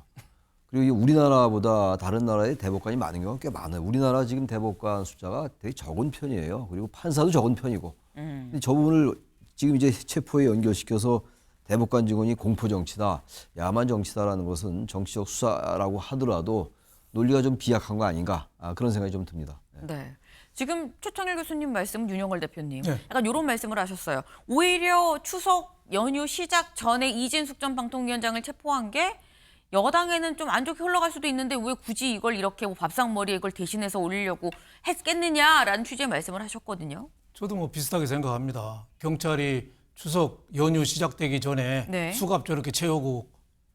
그리고 이게 우리나라보다 다른 나라의 대법관이 많은 경우가 꽤 많아요. 우리나라 지금 대법관 숫자가 되게 적은 편이에요. 그리고 판사도 적은 편이고. 근데 저 부분을 지금 이제 체포에 연결시켜서 대법관 직원이 공포 정치다, 야만 정치다라는 것은 정치적 수사라고 하더라도 논리가 좀 비약한 거 아닌가 그런 생각이 좀 듭니다. 네. 지금 최창일 교수님 말씀, 윤영월 대표님 네. 약간 이런 말씀을 하셨어요. 오히려 추석 연휴 시작 전에 이진숙 전 방통위원장을 체포한 게 여당에는 좀 안 좋게 흘러갈 수도 있는데 왜 굳이 이걸 이렇게 뭐 밥상머리에 이걸 대신해서 올리려고 했겠느냐라는 취지의 말씀을 하셨거든요. 저도 뭐 비슷하게 생각합니다. 경찰이 추석 연휴 시작되기 전에 네. 수갑 저렇게 채우고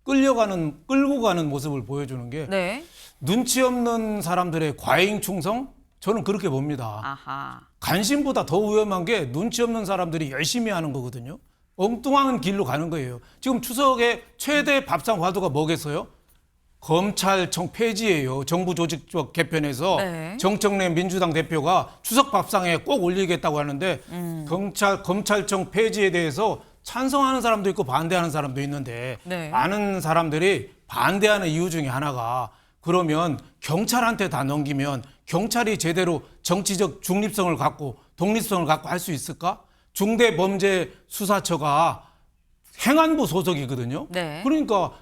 끌고 가는 모습을 보여주는 게 네. 눈치 없는 사람들의 과잉 충성? 저는 그렇게 봅니다. 아하. 간신보다 더 위험한 게 눈치 없는 사람들이 열심히 하는 거거든요. 엉뚱한 길로 가는 거예요. 지금 추석에 최대 밥상 화두가 뭐겠어요? 검찰청 폐지예요. 정부 조직적 개편에서 네. 정청래 민주당 대표가 추석 밥상에 꼭 올리겠다고 하는데 검찰청 폐지에 대해서 찬성하는 사람도 있고 반대하는 사람도 있는데 네. 많은 사람들이 반대하는 이유 중에 하나가 그러면 경찰한테 다 넘기면 경찰이 제대로 정치적 중립성을 갖고 독립성을 갖고 할 수 있을까? 중대범죄수사처가 행안부 소속이거든요. 네. 그러니까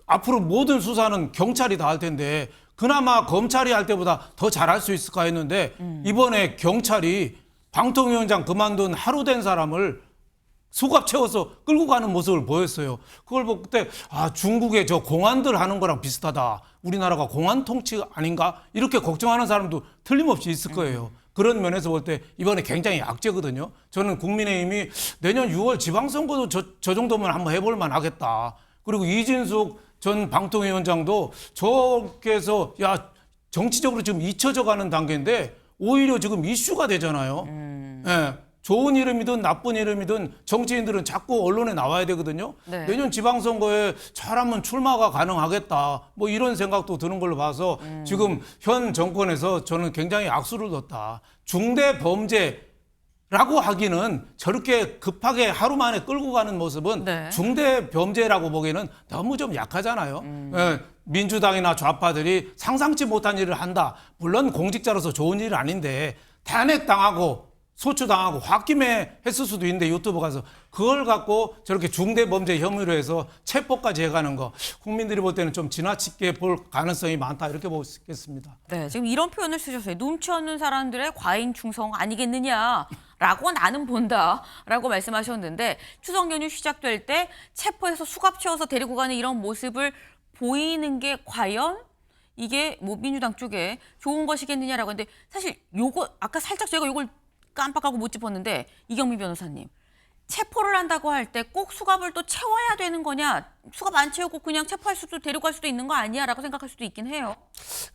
앞으로 모든 수사는 경찰이 다 할 텐데 그나마 검찰이 할 때보다 더 잘할 수 있을까 했는데 이번에 경찰이 방통위원장 그만둔 하루 된 사람을 수갑 채워서 끌고 가는 모습을 보였어요. 그걸 보고 그때 중국의 저 공안들 하는 거랑 비슷하다. 우리나라가 공안 통치 아닌가? 이렇게 걱정하는 사람도 틀림없이 있을 거예요. 그런 면에서 볼 때 이번에 굉장히 악재거든요. 저는 국민의힘이 내년 6월 지방선거도 저 정도면 한번 해볼 만하겠다. 그리고 이진숙 전 방통위원장도 저렇게 해서 정치적으로 지금 잊혀져 가는 단계인데 오히려 지금 이슈가 되잖아요. 예. 좋은 이름이든 나쁜 이름이든 정치인들은 자꾸 언론에 나와야 되거든요. 네. 내년 지방선거에 잘하면 출마가 가능하겠다. 뭐 이런 생각도 드는 걸로 봐서 지금 현 정권에서 저는 굉장히 악수를 뒀다. 중대범죄라고 하기는 저렇게 급하게 하루 만에 끌고 가는 모습은 네. 중대범죄라고 보기에는 너무 좀 약하잖아요. 예, 민주당이나 좌파들이 상상치 못한 일을 한다. 물론 공직자로서 좋은 일은 아닌데 탄핵당하고 소추당하고 홧김에 했을 수도 있는데 유튜브 가서 그걸 갖고 저렇게 중대범죄 혐의로 해서 체포까지 해가는 거 국민들이 볼 때는 좀 지나치게 볼 가능성이 많다 이렇게 보겠습니다. 네, 지금 이런 표현을 쓰셨어요. 눈치 없는 사람들의 과잉 충성 아니겠느냐라고 나는 본다라고 말씀하셨는데 추석 연휴 시작될 때 체포해서 수갑 채워서 데리고 가는 이런 모습을 보이는 게 과연 이게 뭐 민주당 쪽에 좋은 것이겠느냐라고 했는데 사실 요거 아까 살짝 저희가 요걸 깜빡하고 못 짚었는데 이경미 변호사님 체포를 한다고 할 때 꼭 수갑을 또 채워야 되는 거냐? 수갑 안 채우고 그냥 체포할 수도 데려갈 수도 있는 거 아니야라고 생각할 수도 있긴 해요.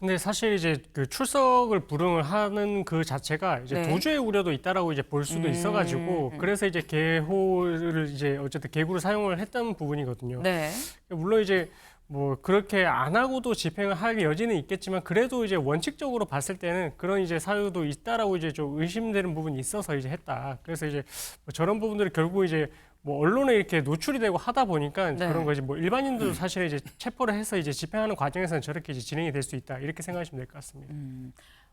근데 사실 이제 그 출석을 불응을 하는 그 자체가 이제 네. 도주의 우려도 있다라고 이제 볼 수도 있어가지고 그래서 이제 개호를 이제 어쨌든 개구를 사용을 했던 부분이거든요. 네. 물론 이제 뭐 그렇게 안 하고도 집행을 할 여지는 있겠지만 그래도 이제 원칙적으로 봤을 때는 그런 이제 사유도 있다라고 이제 좀 의심되는 부분이 있어서 이제 했다. 그래서 이제 뭐 저런 부분들이 결국 이제 뭐 언론에 이렇게 노출이 되고 하다 보니까 네. 그런 거지 뭐 일반인들도 사실 이제 체포를 해서 이제 집행하는 과정에서는 저렇게 이제 진행이 될 수 있다 이렇게 생각하시면 될 것 같습니다.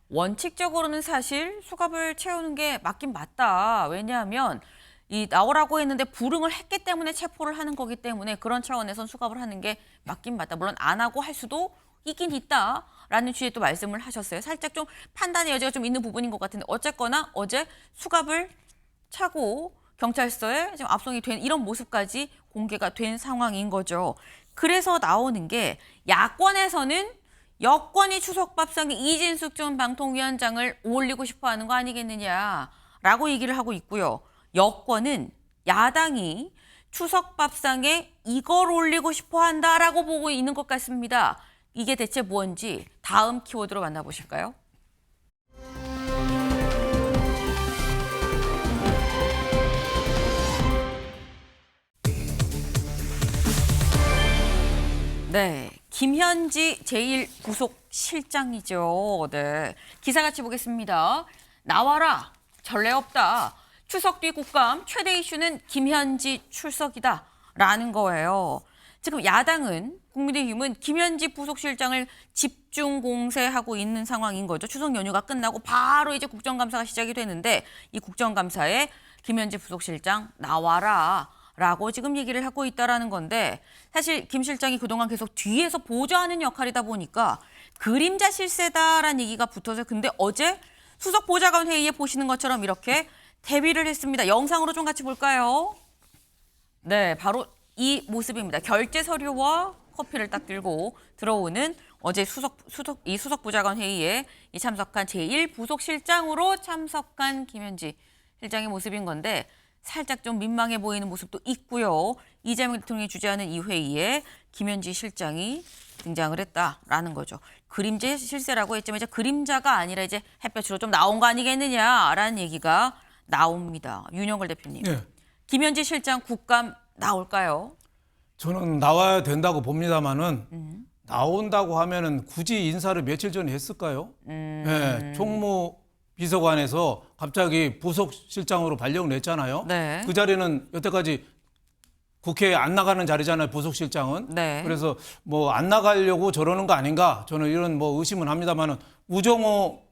원칙적으로는 사실 수갑을 채우는 게 맞긴 맞다. 왜냐하면 이 나오라고 했는데 불응을 했기 때문에 체포를 하는 거기 때문에 그런 차원에선 수갑을 하는 게 맞긴 맞다. 물론 안 하고 할 수도 있긴 있다라는 취지의 또 말씀을 하셨어요. 살짝 좀 판단의 여지가 좀 있는 부분인 것 같은데 어쨌거나 어제 수갑을 차고 경찰서에 지금 압송이 된 이런 모습까지 공개가 된 상황인 거죠. 그래서 나오는 게 야권에서는 여권이 추석밥상에 이진숙 전 방통위원장을 올리고 싶어하는 거 아니겠느냐라고 얘기를 하고 있고요. 여권은 야당이 추석밥상에 이걸 올리고 싶어한다라고 보고 있는 것 같습니다. 이게 대체 뭔지 다음 키워드로 만나보실까요? 네, 김현지 제1부속실장이죠. 네, 기사 같이 보겠습니다. 나와라, 전례 없다. 추석 뒤 국감 최대 이슈는 김현지 출석이다라는 거예요. 지금 야당은 국민의힘은 김현지 부속실장을 집중 공세하고 있는 상황인 거죠. 추석 연휴가 끝나고 바로 이제 국정감사가 시작이 되는데 이 국정감사에 김현지 부속실장 나와라. 라고 지금 얘기를 하고 있다라는 건데 사실 김 실장이 그동안 계속 뒤에서 보좌하는 역할이다 보니까 그림자 실세다라는 얘기가 붙어서 근데 어제 수석 보좌관 회의에 보시는 것처럼 이렇게 대비를 했습니다. 영상으로 좀 같이 볼까요? 네, 바로 이 모습입니다. 결제 서류와 커피를 딱 들고 들어오는 어제 수석 보좌관 회의에 참석한 제1부속실장으로 참석한 김현지 실장의 모습인 건데 살짝 좀 민망해 보이는 모습도 있고요. 이재명 대통령이 주재하는 이 회의에 김현지 실장이 등장을 했다라는 거죠. 그림자 실세라고 했지만 이제 그림자가 아니라 이제 햇볕으로 좀 나온 거 아니겠느냐라는 얘기가 나옵니다. 윤영걸 대표님. 네. 김현지 실장 국감 나올까요? 저는 나와야 된다고 봅니다만은 나온다고 하면은 굳이 인사를 며칠 전에 했을까요? 네, 총무 비서관에서 갑자기 부속실장으로 발령을 냈잖아요. 네. 그 자리는 여태까지 국회에 안 나가는 자리잖아요, 부속실장은. 네. 그래서 뭐 안 나가려고 저러는 거 아닌가 저는 이런 뭐 의심은 합니다만은 우상호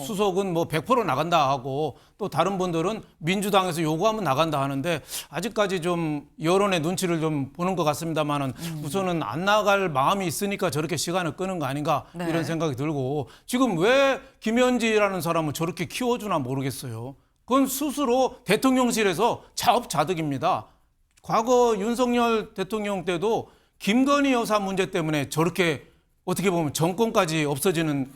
수석은 뭐 100% 나간다 하고 또 다른 분들은 민주당에서 요구하면 나간다 하는데 아직까지 좀 여론의 눈치를 좀 보는 것 같습니다만은 우선은 안 나갈 마음이 있으니까 저렇게 시간을 끄는 거 아닌가 네. 이런 생각이 들고 지금 왜 김현지라는 사람을 저렇게 키워주나 모르겠어요. 그건 스스로 대통령실에서 자업자득입니다. 과거 윤석열 대통령 때도 김건희 여사 문제 때문에 저렇게 어떻게 보면 정권까지 없어지는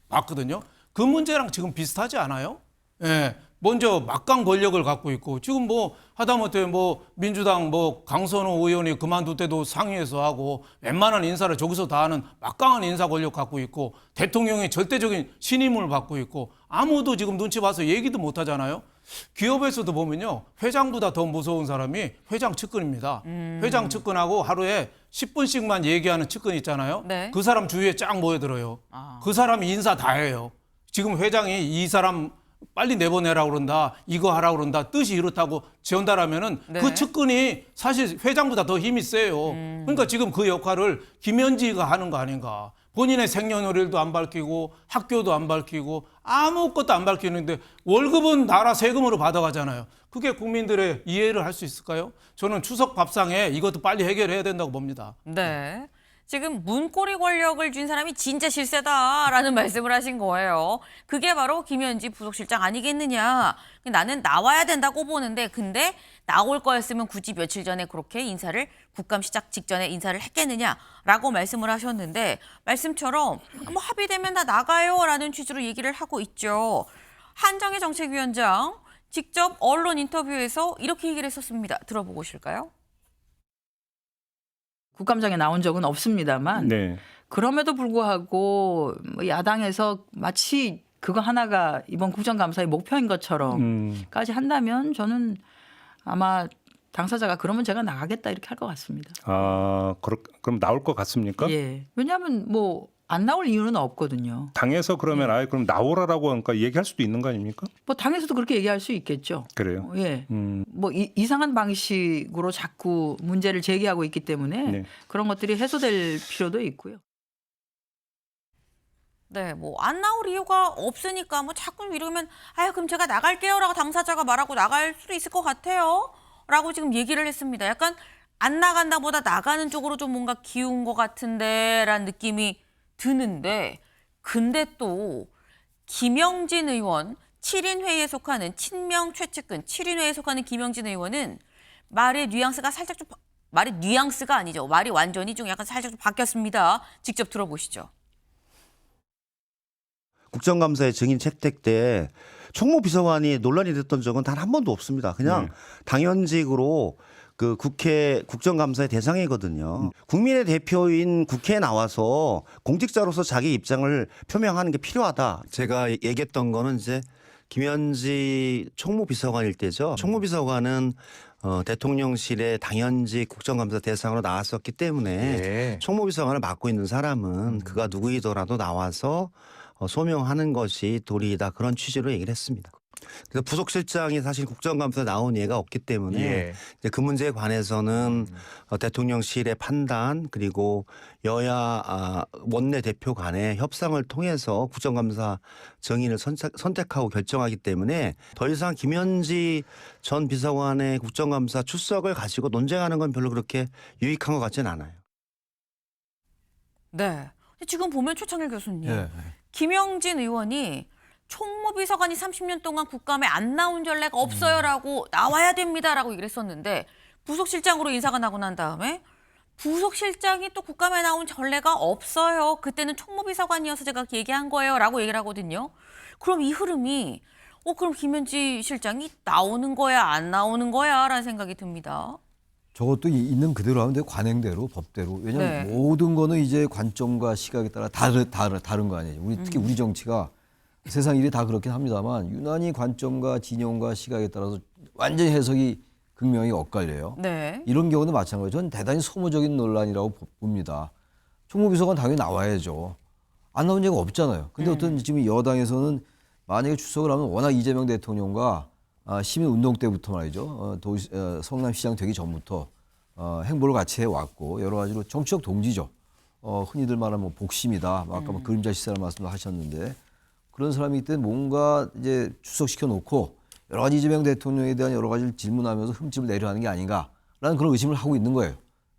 봤거든요. 그 문제랑 지금 비슷하지 않아요? 예. 먼저 막강 권력을 갖고 있고 지금 뭐 하다못해 뭐 민주당 뭐 강선호 의원이 그만둘 때도 상의해서 하고 웬만한 인사를 저기서 다 하는 막강한 인사 권력 갖고 있고 대통령이 절대적인 신임을 받고 있고 아무도 지금 눈치 봐서 얘기도 못 하잖아요. 기업에서도 보면요. 회장보다 더 무서운 사람이 회장 측근입니다. 회장 측근하고 하루에 10분씩만 얘기하는 측근 있잖아요. 네. 그 사람 주위에 쫙 모여들어요. 그 사람이 인사 다 해요. 지금 회장이 이 사람 빨리 내보내라고 그런다. 이거 하라고 그런다. 뜻이 이렇다고 전달하면은 네. 그 측근이 사실 회장보다 더 힘이 세요. 그러니까 지금 그 역할을 김현지가 하는 거 아닌가. 본인의 생년월일도 안 밝히고 학교도 안 밝히고 아무것도 안 밝히는데 월급은 나라 세금으로 받아가잖아요. 그게 국민들의 이해를 할 수 있을까요? 저는 추석 밥상에 이것도 빨리 해결해야 된다고 봅니다. 네. 지금 문고리 권력을 쥔 사람이 진짜 실세다라는 말씀을 하신 거예요. 그게 바로 김현지 부속실장 아니겠느냐. 나는 나와야 된다고 보는데 근데 나올 거였으면 굳이 며칠 전에 그렇게 인사를 국감 시작 직전에 인사를 했겠느냐라고 말씀을 하셨는데 말씀처럼 뭐 합의되면 다 나가요라는 취지로 얘기를 하고 있죠. 한정희 정책위원장 직접 언론 인터뷰에서 이렇게 얘기를 했었습니다. 들어보실까요? 국감장에 나온 적은 없습니다만 네. 그럼에도 불구하고 뭐 야당에서 마치 그거 하나가 이번 국정감사의 목표인 것처럼까지 한다면 저는 아마 당사자가 그러면 제가 나가겠다 이렇게 할 것 같습니다. 그럼 나올 것 같습니까? 예. 왜냐하면 뭐 안 나올 이유는 없거든요. 당에서 그러면 아예 그럼 나오라라고 하니까 얘기할 수도 있는 거 아닙니까? 뭐 당에서도 그렇게 얘기할 수 있겠죠. 그래요. 예. 뭐 이상한 방식으로 자꾸 문제를 제기하고 있기 때문에 네. 그런 것들이 해소될 필요도 있고요. 네, 뭐 안 나올 이유가 없으니까 뭐 자꾸 이러면 아유 그럼 제가 나갈게요라고 당사자가 말하고 나갈 수도 있을 것 같아요라고 지금 얘기를 했습니다. 약간 안 나간다보다 나가는 쪽으로 좀 뭔가 기운 것 같은데라는 느낌이 드는데 근데 또 김영진 의원 7인 회의에 속하는 친명 최측근 7인 회의에 속하는 김영진 의원은 말의 뉘앙스가 살짝 좀 말의 뉘앙스가 아니죠. 말이 완전히 좀 약간 살짝 좀 바뀌었습니다. 직접 들어보시죠. 국정감사의 증인 채택 때 총무 비서관이 논란이 됐던 적은 단 한 번도 없습니다. 그냥 당연직으로 그 국회 국정감사의 대상이거든요. 국민의 대표인 국회에 나와서 공직자로서 자기 입장을 표명하는 게 필요하다. 제가 얘기했던 거는 이제 김현지 총무비서관일 때죠. 총무비서관은 대통령실의 당연직 국정감사 대상으로 나왔었기 때문에 총무비서관을 맡고 있는 사람은 그가 누구이더라도 나와서 소명하는 것이 도리이다 그런 취지로 얘기를 했습니다. 그래서 부속실장이 사실 국정감사에 나온 예가 없기 때문에 이제 그 문제에 관해서는 대통령실의 판단 그리고 여야 원내대표 간의 협상을 통해서 국정감사 정인을 선택하고 결정하기 때문에 더 이상 김현지 전 비서관의 국정감사 출석을 가지고 논쟁하는 건 별로 그렇게 유익한 것 같지는 않아요. 네. 지금 보면 최창일 교수님, 예. 김영진 의원이 총무비서관이 30년 동안 국감에 안 나온 전례가 없어요라고 나와야 됩니다라고 얘기를 했었는데 부속실장으로 인사가 나고 난 다음에 부속실장이 또 국감에 나온 전례가 없어요. 그때는 총무비서관이어서 제가 얘기한 거예요라고 얘기를 하거든요. 그럼 이 흐름이 그럼 김현지 실장이 나오는 거야 안 나오는 거야라는 생각이 듭니다. 저것도 있는 그대로 하면 돼. 관행대로, 법대로. 왜냐하면 모든 거는 이제 관점과 시각에 따라 다른 거 아니에요. 특히 우리 정치가 세상 일이 다 그렇긴 합니다만 유난히 관점과 진영과 시각에 따라서 완전히 해석이 극명히 엇갈려요. 네. 이런 경우도 마찬가지로 저는 대단히 소모적인 논란이라고 봅니다. 총무비서관 당연히 나와야죠. 안 나온 적이 없잖아요. 근데 어떤 지금 여당에서는 만약에 출석을 하면 워낙 이재명 대통령과 시민운동 때부터 말이죠. 성남시장 되기 전부터 행보를 같이 해왔고 여러 가지로 정치적 동지죠. 흔히들 말하면 뭐 복심이다. 아까 뭐 그림자 시사라는 말씀도 하셨는데 그런 사람이 이때 뭔가 이제 출석시켜 놓고 여러 가지 이재명 대통령에 대한 여러 가지를 질문하면서 흠집을 내려 하는 게 아닌가라는 그런 의심을 하고 있는 거예요.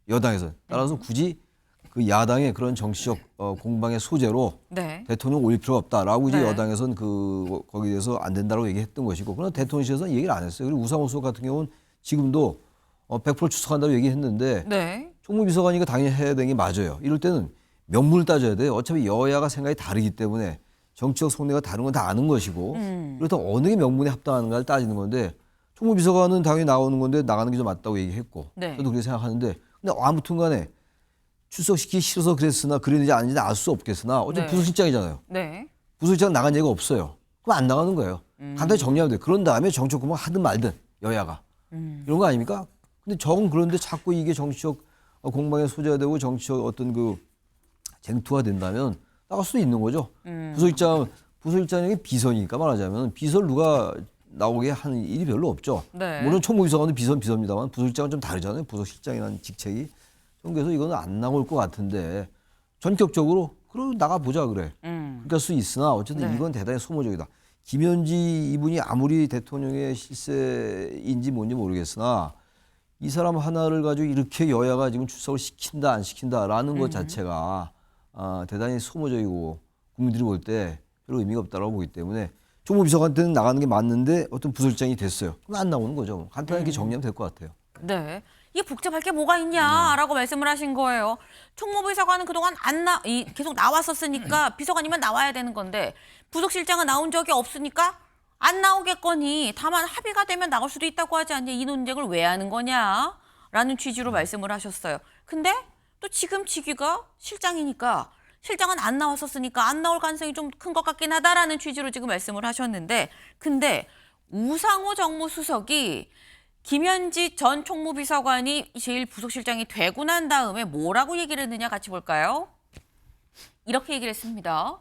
여당에서. 따라서 굳이 그 야당의 그런 정치적 공방의 소재로 네. 대통령 올릴 필요가 없다라고 이제 네. 여당에서는 거기에 대해서 안 된다고 얘기했던 것이고 그러나 대통령실에서는 얘기를 안 했어요. 그리고 우상호 수석 같은 경우는 지금도 100% 출석한다고 얘기했는데 네. 총무비서관이니까 당연히 해야 되는 게 맞아요. 이럴 때는 명분을 따져야 돼요. 어차피 여야가 생각이 다르기 때문에 정치적 속내가 다른 건 다 아는 것이고 그렇다면 어느 게 명분에 합당한가를 따지는 건데 총무비서관은 당연히 나오는 건데 나가는 게 좀 맞다고 얘기했고 네. 저도 그렇게 생각하는데 근데 아무튼 간에 출석시키기 싫어서 그랬으나 그랬는지 아닌지 알 수 없겠으나 어차피 네. 부서실장이잖아요. 네. 부서실장 나간 얘기가 없어요. 그럼 안 나가는 거예요. 간단히 정리하면 돼요. 그런 다음에 정치적 공방 하든 말든 여야가. 이런 거 아닙니까? 근데 적은 그런데 자꾸 이게 정치적 공방의 소재가 되고 정치적 어떤 그 쟁투가 된다면 나갈 수도 있는 거죠. 부서실장이 비서니까 말하자면 비서를 누가 나오게 하는 일이 별로 없죠. 네. 물론 총무비서관도 비서입니다만 부서실장은 좀 다르잖아요. 부서실장이라는 직책이. 그래서 이거는 안 나올 것 같은데 전격적으로 그럼 나가보자 그래. 그럴 수 있으나 어쨌든 네. 이건 대단히 소모적이다. 김현지 이분이 아무리 대통령의 실세인지 뭔지 모르겠으나 이 사람 하나를 가지고 이렇게 여야가 지금 출석을 시킨다 안 시킨다라는 것 자체가 대단히 소모적이고 국민들이 볼 때 별로 의미가 없다고 보기 때문에 총무비서관한테는 나가는 게 맞는데 어떤 부서실장이 됐어요. 그럼 안 나오는 거죠. 간단하게 정리하면 될 것 같아요. 네. 이게 복잡할 게 뭐가 있냐라고 말씀을 하신 거예요. 총무비서관은 그동안 계속 나왔었으니까 비서관이면 나와야 되는 건데 부속실장은 나온 적이 없으니까 안 나오겠거니 다만 합의가 되면 나올 수도 있다고 하지 않냐. 이 논쟁을 왜 하는 거냐라는 취지로 말씀을 하셨어요. 근데 또 지금 직위가 실장이니까 실장은 안 나왔었으니까 안 나올 가능성이 좀 큰 것 같긴 하다라는 취지로 지금 말씀을 하셨는데 근데 우상호 정무수석이 김현지 전 총무비서관이 제1부속실장이 되고 난 다음에 뭐라고 얘기를 했느냐 같이 볼까요? 이렇게 얘기를 했습니다.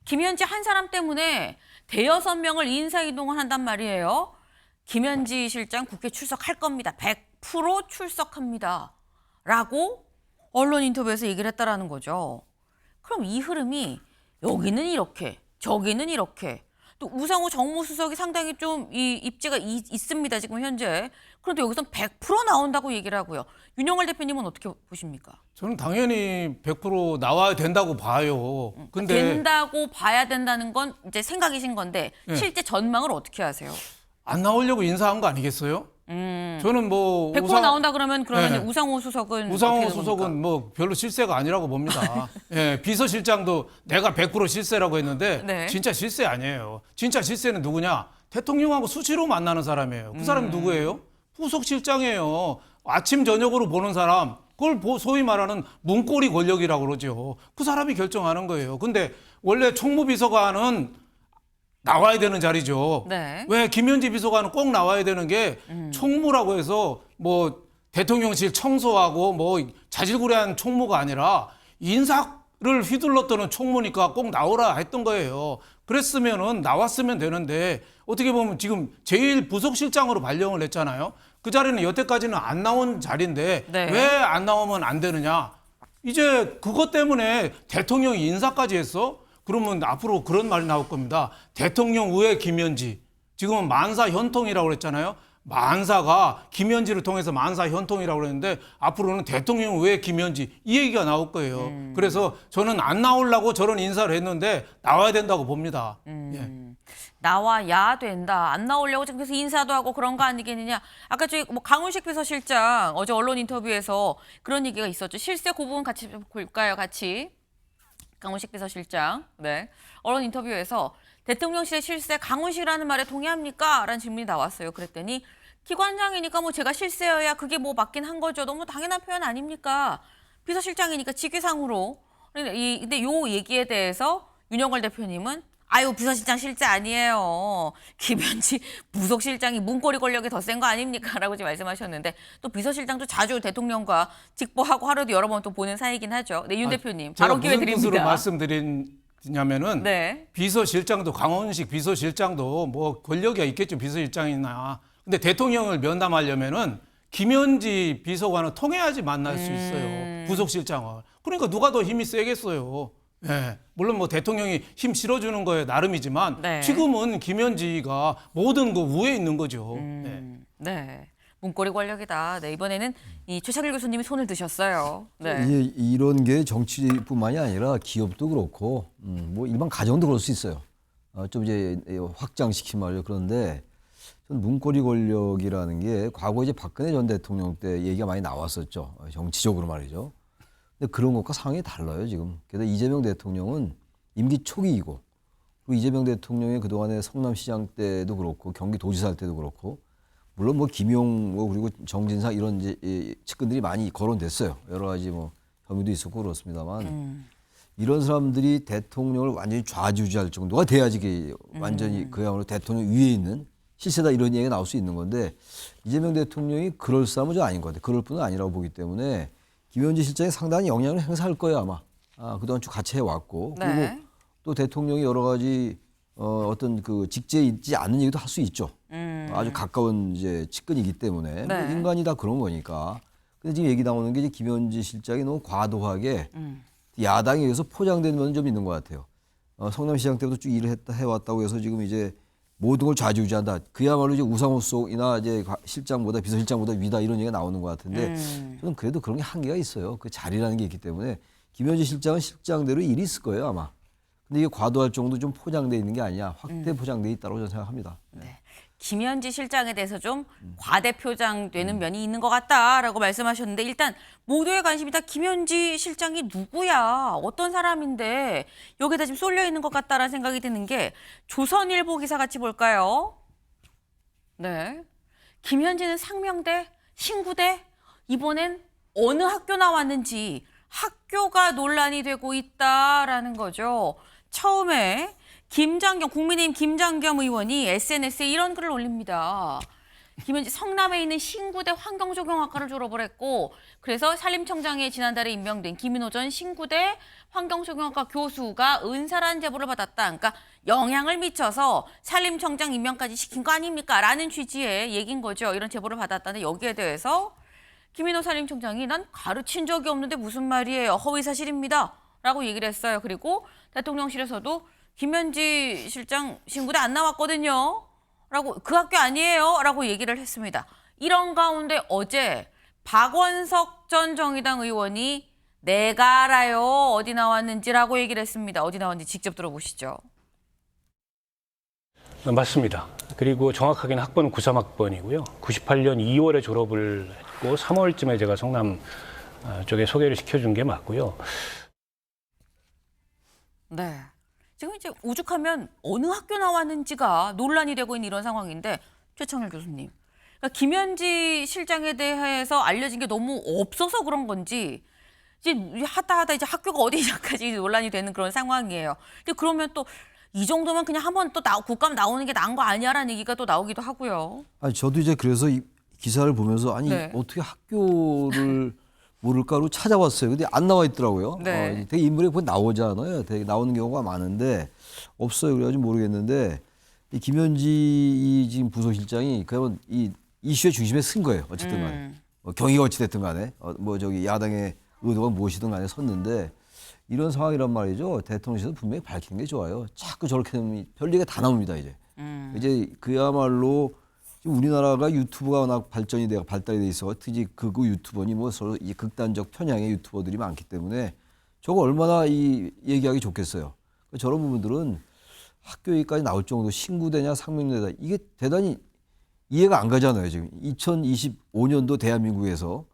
김현지 한 사람 때문에 대여섯 명을 인사이동을 한단 말이에요. 김현지 실장 국회 출석할 겁니다. 100% 출석합니다. 라고 언론 인터뷰에서 얘기를 했다라는 거죠. 그럼 이 흐름이 여기는 이렇게 저기는 이렇게 또 우상호 정무수석이 상당히 좀 이 입지가 있습니다. 지금 현재. 그런데 여기서는 100% 나온다고 얘기를 하고요. 윤영월 대표님은 어떻게 보십니까? 저는 당연히 100% 나와야 된다고 봐요. 근데 된다고 봐야 된다는 건 이제 생각이신 건데 네. 실제 전망을 어떻게 하세요? 안 나오려고 인사한 거 아니겠어요? 저는 뭐 100% 나온다 그러면 네. 우상호 수석은 우상호 어떻게 수석은 됩니까? 뭐 별로 실세가 아니라고 봅니다. 예, 비서실장도 내가 100% 실세라고 했는데 네. 진짜 실세 아니에요. 진짜 실세는 누구냐? 대통령하고 수시로 만나는 사람이에요. 그 사람이 누구예요? 부속실장이에요. 아침 저녁으로 보는 사람. 그걸 소위 말하는 문고리 권력이라고 그러죠. 그 사람이 결정하는 거예요. 근데 원래 총무비서관은 나와야 되는 자리죠. 네. 왜 김현지 비서관은 꼭 나와야 되는 게 총무라고 해서 뭐 대통령실 청소하고 뭐 자질구레한 총무가 아니라 인사를 휘둘렀던 총무니까 꼭 나오라 했던 거예요. 그랬으면은 나왔으면 되는데 어떻게 보면 지금 제일 부속실장으로 발령을 했잖아요. 그 자리는 여태까지는 안 나온 자리인데 네. 왜 안 나오면 안 되느냐. 이제 그것 때문에 대통령이 인사까지 했어? 그러면 앞으로 그런 말이 나올 겁니다. 대통령 외 김현지. 지금은 만사 현통이라고 그랬잖아요. 만사가 김현지를 통해서 만사 현통이라고 그랬는데 앞으로는 대통령 외 김현지 이 얘기가 나올 거예요. 그래서 저는 안 나오려고 저런 인사를 했는데 나와야 된다고 봅니다. 예. 나와야 된다. 안 나오려고 지금 그래서 인사도 하고 그런 거 아니겠느냐. 아까 저희 뭐 강훈식 비서실장 어제 언론 인터뷰에서 그런 얘기가 있었죠. 실세 그 부분 같이 볼까요? 같이. 강훈식 비서실장. 네. 언론 인터뷰에서 대통령실의 실세 강훈식이라는 말에 동의합니까? 라는 질문이 나왔어요. 그랬더니 기관장이니까 뭐 제가 실세여야 그게 뭐 맞긴 한 거죠. 너무 당연한 표현 아닙니까? 비서실장이니까 직위상으로. 근데 요 얘기에 대해서 윤영걸 대표님은 아유 비서실장 실세 아니에요. 김현지 부속실장이 문고리 권력이 더 센 거 아닙니까? 라고 지금 말씀하셨는데 또 비서실장도 자주 대통령과 직보하고 하루도 여러 번 또 보는 사이긴 하죠. 네, 윤 대표님 바로 기회 드립니다. 무슨 뜻으로 말씀드리냐면은 네. 비서실장도 강원식 비서실장도 뭐 권력이 있겠죠. 비서실장이나. 근데 대통령을 면담하려면은 김현지 비서관을 통해야지 만날 수 있어요. 부속실장을. 그러니까 누가 더 힘이 세겠어요. 네. 물론 뭐 대통령이 힘 실어주는 거에 나름이지만 네. 지금은 김현지가 모든 그 위에 있는 거죠. 네. 네. 문고리 권력이다. 네, 이번에는 이 최창일 교수님이 손을 드셨어요. 네. 이런 게 정치뿐만이 아니라 기업도 그렇고 뭐 일반 가정도 그럴 수 있어요. 좀 이제 확장시킨 말이죠. 그런데 전 문고리 권력이라는 게 과거 이제 박근혜 전 대통령 때 얘기가 많이 나왔었죠. 정치적으로 말이죠. 근데 그런 것과 상황이 달라요, 지금. 게다가 이재명 대통령은 임기 초기이고, 그리고 이재명 대통령이 그동안에 성남시장 때도 그렇고, 경기도지사 때도 그렇고, 물론 뭐 김용, 뭐 그리고 정진상 이런 이제 측근들이 많이 거론됐어요. 여러 가지 뭐 혐의도 있었고 그렇습니다만, 이런 사람들이 대통령을 완전히 좌지우지할 정도가 돼야지 완전히 그야말로 대통령 위에 있는 실세다 이런 얘기가 나올 수 있는 건데, 이재명 대통령이 그럴 사람은 좀 아닌 것 같아요. 그럴 뿐은 아니라고 보기 때문에, 김현지 실장이 상당히 영향을 행사할 거예요, 아마. 그동안 쭉 같이 해왔고. 그리고 네. 또 대통령이 여러 가지 어떤 그 직제에 있지 않은 얘기도 할 수 있죠. 아주 가까운 이제 측근이기 때문에. 네. 뭐 인간이 다 그런 거니까. 근데 지금 얘기 나오는 게 이제 김현지 실장이 너무 과도하게 야당에 의해서 포장된 면은 좀 있는 것 같아요. 성남시장 때부터 쭉 일을 해왔다고 해서 지금 이제 모든 걸 좌지우지한다. 그야말로 이제 우상호 속이나 이제 실장보다 비서실장보다 위다 이런 얘기가 나오는 것 같은데 저는 그래도 그런 게 한계가 있어요. 그 자리라는 게 있기 때문에 김현지 실장은 실장대로 일이 있을 거예요 아마. 근데 이게 과도할 정도 좀 포장돼 있는 게 아니야. 확대 포장돼 있다고 저는 생각합니다. 네. 김현지 실장에 대해서 좀 과대 표장되는 면이 있는 것 같다라고 말씀하셨는데 일단 모두의 관심이 다 김현지 실장이 누구야, 어떤 사람인데 여기다 지금 쏠려 있는 것 같다라는 생각이 드는 게 조선일보 기사 같이 볼까요? 네. 김현지는 상명대, 신구대, 이번엔 어느 학교 나왔는지 학교가 논란이 되고 있다라는 거죠. 처음에 김장겸, 국민의힘 김장겸 의원이 SNS에 이런 글을 올립니다. 김현지 성남에 있는 신구대 환경조경학과를 졸업을 했고 그래서 산림청장에 지난달에 임명된 김인호 전 신구대 환경조경학과 교수가 은사라는 제보를 받았다. 그러니까 영향을 미쳐서 산림청장 임명까지 시킨 거 아닙니까? 라는 취지의 얘기인 거죠. 이런 제보를 받았다는데 여기에 대해서 김인호 산림청장이 난 가르친 적이 없는데 무슨 말이에요. 허위사실입니다. 라고 얘기를 했어요. 그리고 대통령실에서도 김현지 실장 신구대 안 나왔거든요. 라고 그 학교 아니에요. 라고 얘기를 했습니다. 이런 가운데 어제 박원석 전 정의당 의원이 내가 알아요. 어디 나왔는지라고 얘기를 했습니다. 어디 나왔는지 직접 들어보시죠. 맞습니다. 그리고 정확하게는 학번은 93학번이고요. 98년 2월에 졸업을 했고 3월쯤에 제가 성남 쪽에 소개를 시켜준 게 맞고요. 네. 지금 이제 오죽하면 어느 학교 나왔는지가 논란이 되고 있는 이런 상황인데 최창일 교수님. 그러니까 김현지 실장에 대해서 알려진 게 너무 없어서 그런 건지 이제 하다 이제 학교가 어디냐까지 논란이 되는 그런 상황이에요. 근데 그러면 또 이 정도면 그냥 한번 또 국감 나오는 게 나은 거 아니야라는 얘기가 또 나오기도 하고요. 아니 저도 이제 그래서 이 기사를 보면서 아니 네. 어떻게 학교를 모를까로 찾아봤어요. 근데 안 나와 있더라고요. 네. 되게 인물이 거의 나오잖아요. 되게 나오는 경우가 많은데 없어요. 그래가지고 모르겠는데 이 김현지 이 지금 부서실장이 그러면 이 이슈의 중심에 쓴 거예요. 어쨌든 간에 경위가 어찌됐든 간에 뭐 저기 야당의 의도가 무엇이든 간에 섰는데 이런 상황이란 말이죠. 대통령실에서 분명히 밝히는 게 좋아요. 자꾸 저렇게 되면 별얘기가 다 나옵니다. 이제 그야말로 지금 우리나라가 유튜브가 워낙 발달이 돼 있어. 특히 극우 유튜버니 뭐 서로 이 극단적 편향의 유튜버들이 많기 때문에 저거 얼마나 이 얘기하기 좋겠어요. 저런 부분들은 학교 얘기까지 나올 정도 신구대냐 상명대냐 이게 대단히 이해가 안 가잖아요. 지금 2025년도 대한민국에서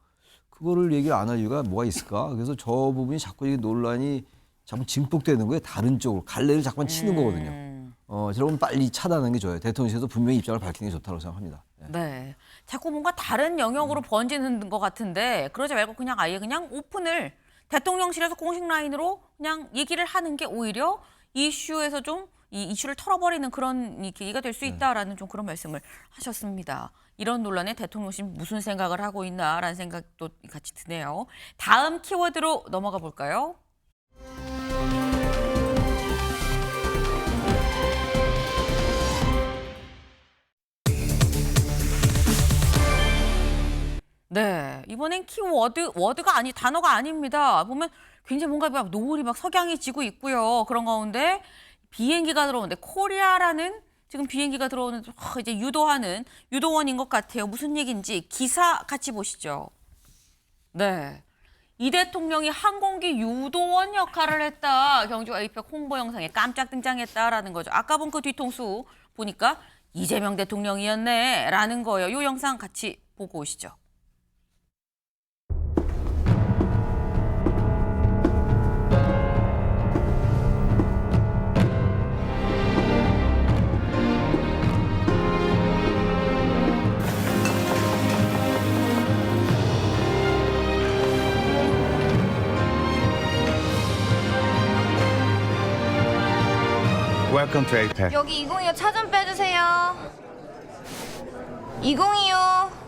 그거를 얘기를 안 할 이유가 뭐가 있을까? 그래서 저 부분이 자꾸 이 논란이 자꾸 증폭되는 거예요. 다른 쪽으로 갈래를 자꾸만 치는 거거든요. 저러면 빨리 차단하는 게 좋아요. 대통령실에서 분명히 입장을 밝히는 게 좋다고 생각합니다. 네. 자꾸 뭔가 다른 영역으로 번지는 것 같은데 그러지 말고 그냥 아예 그냥 오픈을 대통령실에서 공식 라인으로 그냥 얘기를 하는 게 오히려 이슈에서 좀 이 이슈를 털어버리는 그런 계기가 될 수 있다라는 좀 그런 말씀을 하셨습니다. 이런 논란에 대통령실 무슨 생각을 하고 있나라는 생각도 같이 드네요. 다음 키워드로 넘어가 볼까요? 네, 이번엔 워드가 단어가 아닙니다. 보면 굉장히 뭔가 막 노을이 막 석양이 지고 있고요. 그런 가운데 비행기가 들어오는데 코리아라는 지금 비행기가 들어오는 이제 유도원인 것 같아요. 무슨 얘기인지 기사 같이 보시죠. 네, 이 대통령이 항공기 유도원 역할을 했다. 경주 에이펙 홍보 영상에 깜짝 등장했다라는 거죠. 아까 본 그 뒤통수 보니까 이재명 대통령이었네라는 거예요. 이 영상 같이 보고 오시죠. Welcome to APEC. 여기 2025 차 좀 빼주세요. 2025.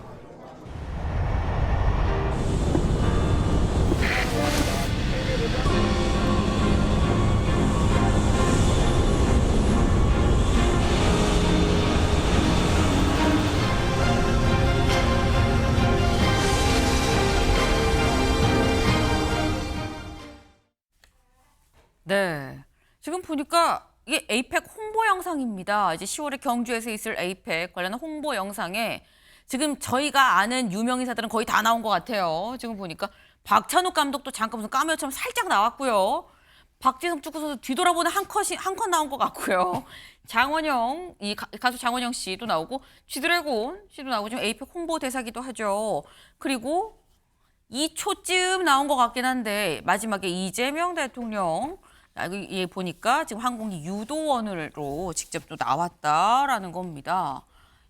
네, 지금 보니까 이게 에이펙 홍보 영상입니다. 이제 10월에 경주에서 있을 에이펙 관련한 홍보 영상에 지금 저희가 아는 유명인사들은 거의 다 나온 것 같아요. 지금 보니까 박찬욱 감독도 잠깐 무슨 카메오처럼 살짝 나왔고요. 박지성 축구 선수 뒤돌아보는 한 컷 나온 것 같고요. 장원영, 이 가수 장원영 씨도 나오고 쥐드래곤 씨도 나오고 지금 에이펙 홍보 대사기도 하죠. 그리고 2초쯤 나온 것 같긴 한데 마지막에 이재명 대통령 예, 보니까 지금 항공기 유도원으로 직접 또 나왔다라는 겁니다.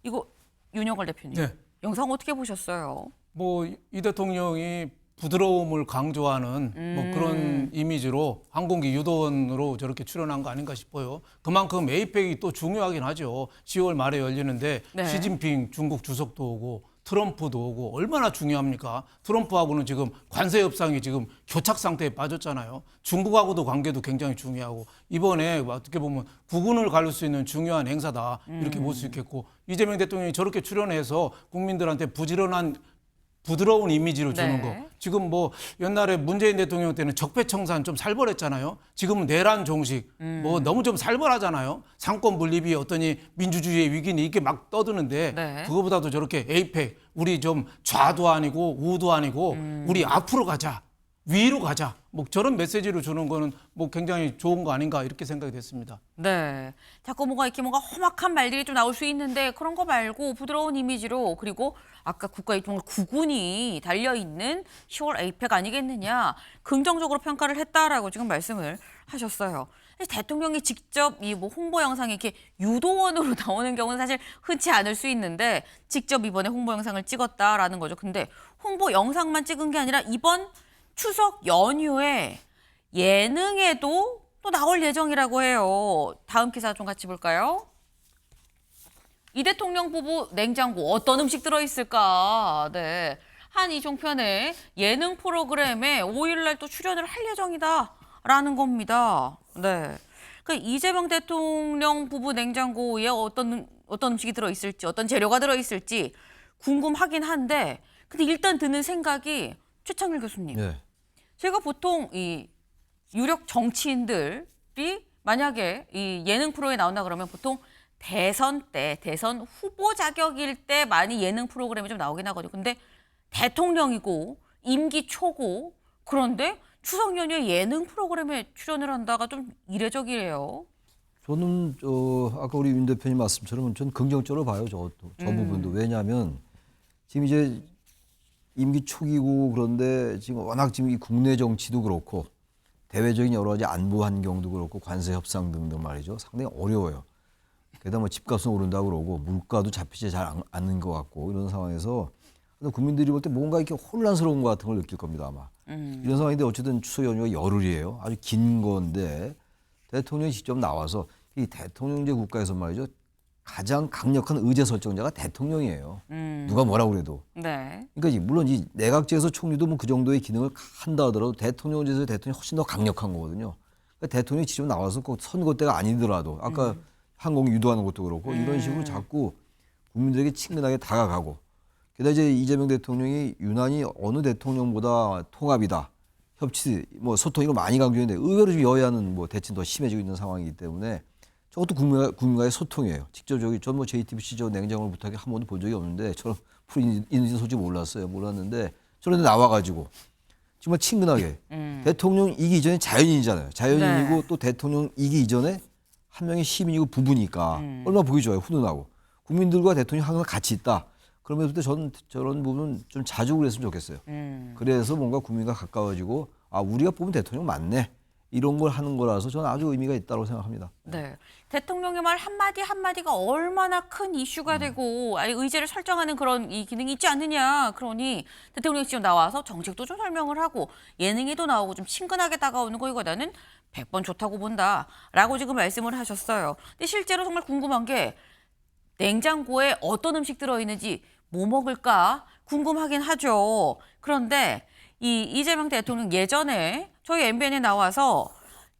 이거 윤여걸 대표님, 네. 영상 어떻게 보셨어요? 뭐 이 대통령이 부드러움을 강조하는 뭐 그런 이미지로 항공기 유도원으로 저렇게 출연한 거 아닌가 싶어요. 그만큼 에이펙이 또 중요하긴 하죠. 10월 말에 열리는데 네. 시진핑 중국 주석도 오고 트럼프도 오고 얼마나 중요합니까? 트럼프하고는 지금 관세 협상이 지금 교착 상태에 빠졌잖아요. 중국하고도 관계도 굉장히 중요하고 이번에 어떻게 보면 국운을 가를 수 있는 중요한 행사다 이렇게 볼 수 있겠고 이재명 대통령이 저렇게 출연해서 국민들한테 부드러운 이미지를 주는 네. 거. 지금 뭐 옛날에 문재인 대통령 때는 적폐청산 좀 살벌했잖아요. 지금은 내란 종식 뭐 너무 좀 살벌하잖아요. 상권 분립이 어떠니 민주주의의 위기니 이렇게 막 떠드는데 네. 그거보다도 저렇게 에이펙 우리 좀 좌도 아니고 우도 아니고 우리 앞으로 가자. 위로 가자. 뭐 저런 메시지를 주는 거는 뭐 굉장히 좋은 거 아닌가 이렇게 생각이 됐습니다. 네, 자꾸 뭔가 험악한 말들이 좀 나올 수 있는데 그런 거 말고 부드러운 이미지로 그리고 아까 국가의 정말 국운이 달려있는 10월 에이펙 아니겠느냐 긍정적으로 평가를 했다라고 지금 말씀을 하셨어요. 대통령이 직접 이 뭐 홍보 영상에 이렇게 유도원으로 나오는 경우는 사실 흔치 않을 수 있는데 직접 이번에 홍보 영상을 찍었다라는 거죠. 근데 홍보 영상만 찍은 게 아니라 이번 추석 연휴에 예능에도 또 또 나올 예정이라고 해요. 다음 기사 좀 같이 볼까요? 이 대통령 부부 냉장고 어떤 음식 들어있을까? 네. 한 이종편의 예능 프로그램에 5일날 또 출연을 할 예정이다라는 겁니다. 네. 그 이재명 대통령 부부 냉장고에 어떤 음식이 들어있을지, 어떤 재료가 들어있을지 궁금하긴 한데, 근데 일단 드는 생각이 최창일 교수님. 네. 제가 보통 이 유력 정치인들이 만약에 이 예능 프로에 나온다 그러면 보통 대선 때, 대선 후보 자격일 때 많이 예능 프로그램이 좀 나오긴 하거든요. 근데 대통령이고 임기 초고 그런데 추석 연휴에 예능 프로그램에 출연을 한다가 좀 이례적이에요. 저는 아까 우리 윤 대표님 말씀처럼 전 긍정적으로 봐요. 저 부분도. 왜냐하면 지금 이제 임기 초기고 그런데 지금 워낙 지금 이 국내 정치도 그렇고 대외적인 여러 가지 안보 환경도 그렇고 관세 협상 등등 말이죠. 상당히 어려워요. 게다가 뭐 집값은 오른다고 그러고 물가도 잡히지 잘 않는 것 같고 이런 상황에서 국민들이 볼 때 뭔가 이렇게 혼란스러운 것 같은 걸 느낄 겁니다 아마. 이런 상황인데 어쨌든 추석 연휴가 열흘이에요. 아주 긴 건데 대통령이 직접 나와서 이 대통령제 국가에서 말이죠. 가장 강력한 의제 설정자가 대통령이에요. 누가 뭐라고 그래도. 네. 그러니까 물론 이 내각제에서 총리도 뭐 그 정도의 기능을 한다 하더라도 대통령제에서 대통령이 훨씬 더 강력한 거거든요. 그러니까 대통령이 직접 나와서 꼭 선거 때가 아니더라도 아까 항공 유도하는 것도 그렇고 이런 식으로 자꾸 국민들에게 친근하게 다가가고 게다가 이제 이재명 대통령이 유난히 어느 대통령보다 통합이다. 협치, 뭐 소통 이거 많이 강조했는데 의외로 지금 여야는 뭐 대치는 더 심해지고 있는 상황이기 때문에 저것도 국민과의 소통이에요. 직접 전 뭐 JTBC 저 냉장고를 부탁해 한 번도 본 적이 없는데 저런 프로 있는지 솔직히 몰랐는데 저런데 나와가지고 정말 친근하게 대통령이기 이전에 자연인이잖아요. 자연인이고 네. 또 대통령이기 이전에 한 명의 시민이고 부부니까 얼마나 보기 좋아요. 훈훈하고 국민들과 대통령이 항상 같이 있다. 그러면서 저는 저런 부분은 좀 자주 그랬으면 좋겠어요. 그래서 뭔가 국민과 가까워지고 아 우리가 뽑은 대통령 맞네. 이런 걸 하는 거라서 저는 아주 의미가 있다고 생각합니다. 네. 대통령의 말 한마디 한마디가 얼마나 큰 이슈가 되고 아니, 의제를 설정하는 그런 이 기능이 있지 않느냐. 그러니 대통령이 직접 나와서 정책도 좀 설명을 하고 예능에도 나오고 좀 친근하게 다가오는 거 이거는 100번 좋다고 본다라고 지금 말씀을 하셨어요. 근데 실제로 정말 궁금한 게 냉장고에 어떤 음식 들어있는지 뭐 먹을까 궁금하긴 하죠. 그런데 이 이재명 대통령 예전에 저희 MBN에 나와서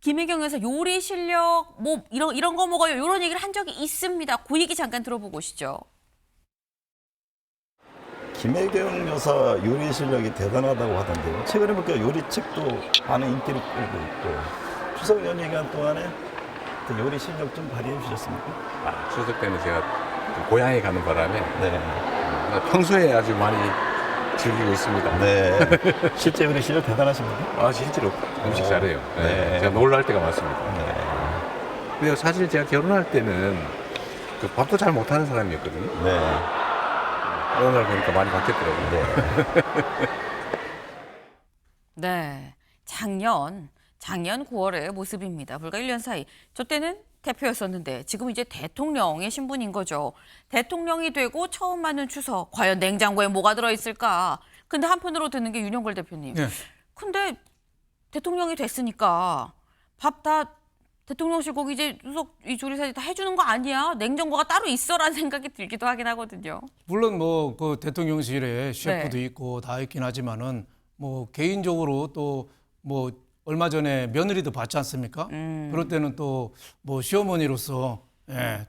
김혜경 여사 요리 실력 뭐 이런 거 먹어요 이런 얘기를 한 적이 있습니다. 그 얘기 잠깐 들어보고 오시죠. 김혜경 여사 요리 실력이 대단하다고 하던데요. 최근에 보니까 요리책도 많은 인기를 끌고 있고 추석 연휴 기간 동안에 요리 실력 좀 발휘해 주셨습니까? 추석 때는 제가 고향에 가는 바람에 네. 평소에 아주 많이 즐기고 있습니다. 네. 실제 요리 실력 대단하십니까? 실제로 음식 잘해요. 네. 제가 놀랄 때가 많습니다. 네. 근데 사실 제가 결혼할 때는 그 밥도 잘 못하는 사람이었거든요. 네. 어느 날 보니까 많이 바뀌었더라고요. 네. 작년 9월의 모습입니다. 불과 1년 사이. 저 때는 대표였었는데 지금 이제 대통령의 신분인 거죠. 대통령이 되고 처음 맞는 추석. 과연 냉장고에 뭐가 들어있을까? 근데 한편으로 드는 게 윤영걸 대표님. 네. 근데 대통령이 됐으니까 밥 다 대통령실 꼭 이제 추석 이 조리사들이 다 해주는 거 아니야? 냉장고가 따로 있어라는 생각이 들기도 하긴 하거든요. 물론 뭐 그 대통령실에 셰프도 네. 있고 다 있긴 하지만은 뭐 개인적으로 또 뭐 얼마 전에 며느리도 봤지 않습니까? 그럴 때는 또 뭐 시어머니로서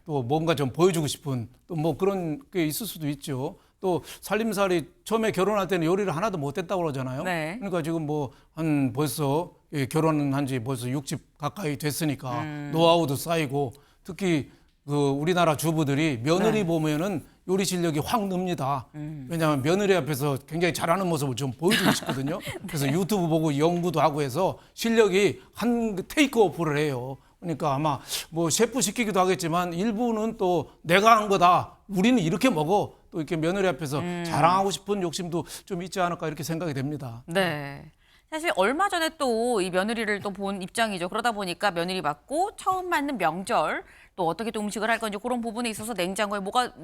또 뭔가 좀 보여주고 싶은 또 뭐 그런 게 있을 수도 있죠. 또 살림살이 처음에 결혼할 때는 요리를 하나도 못했다고 그러잖아요. 네. 그러니까 지금 뭐 한 벌써 결혼한 지 벌써 60 가까이 됐으니까 노하우도 쌓이고 특히 그 우리나라 주부들이 며느리 보면은 요리 실력이 확 늡니다. 왜냐하면 며느리 앞에서 굉장히 잘하는 모습을 좀 보여주고 싶거든요. 그래서 유튜브 보고 연구도 하고 해서 실력이 한 테이크오프를 해요. 그러니까 아마 뭐 셰프 시키기도 하겠지만 일부는 또 내가 한 거다. 우리는 이렇게 먹어. 또 이렇게 며느리 앞에서 자랑하고 싶은 욕심도 좀 있지 않을까 이렇게 생각이 됩니다. 네. 사실 얼마 전에 또 이 며느리를 또 본 입장이죠. 그러다 보니까 며느리 받고 처음 맞는 명절 또 어떻게 또 음식을 할 건지 그런 부분에 있어서 냉장고에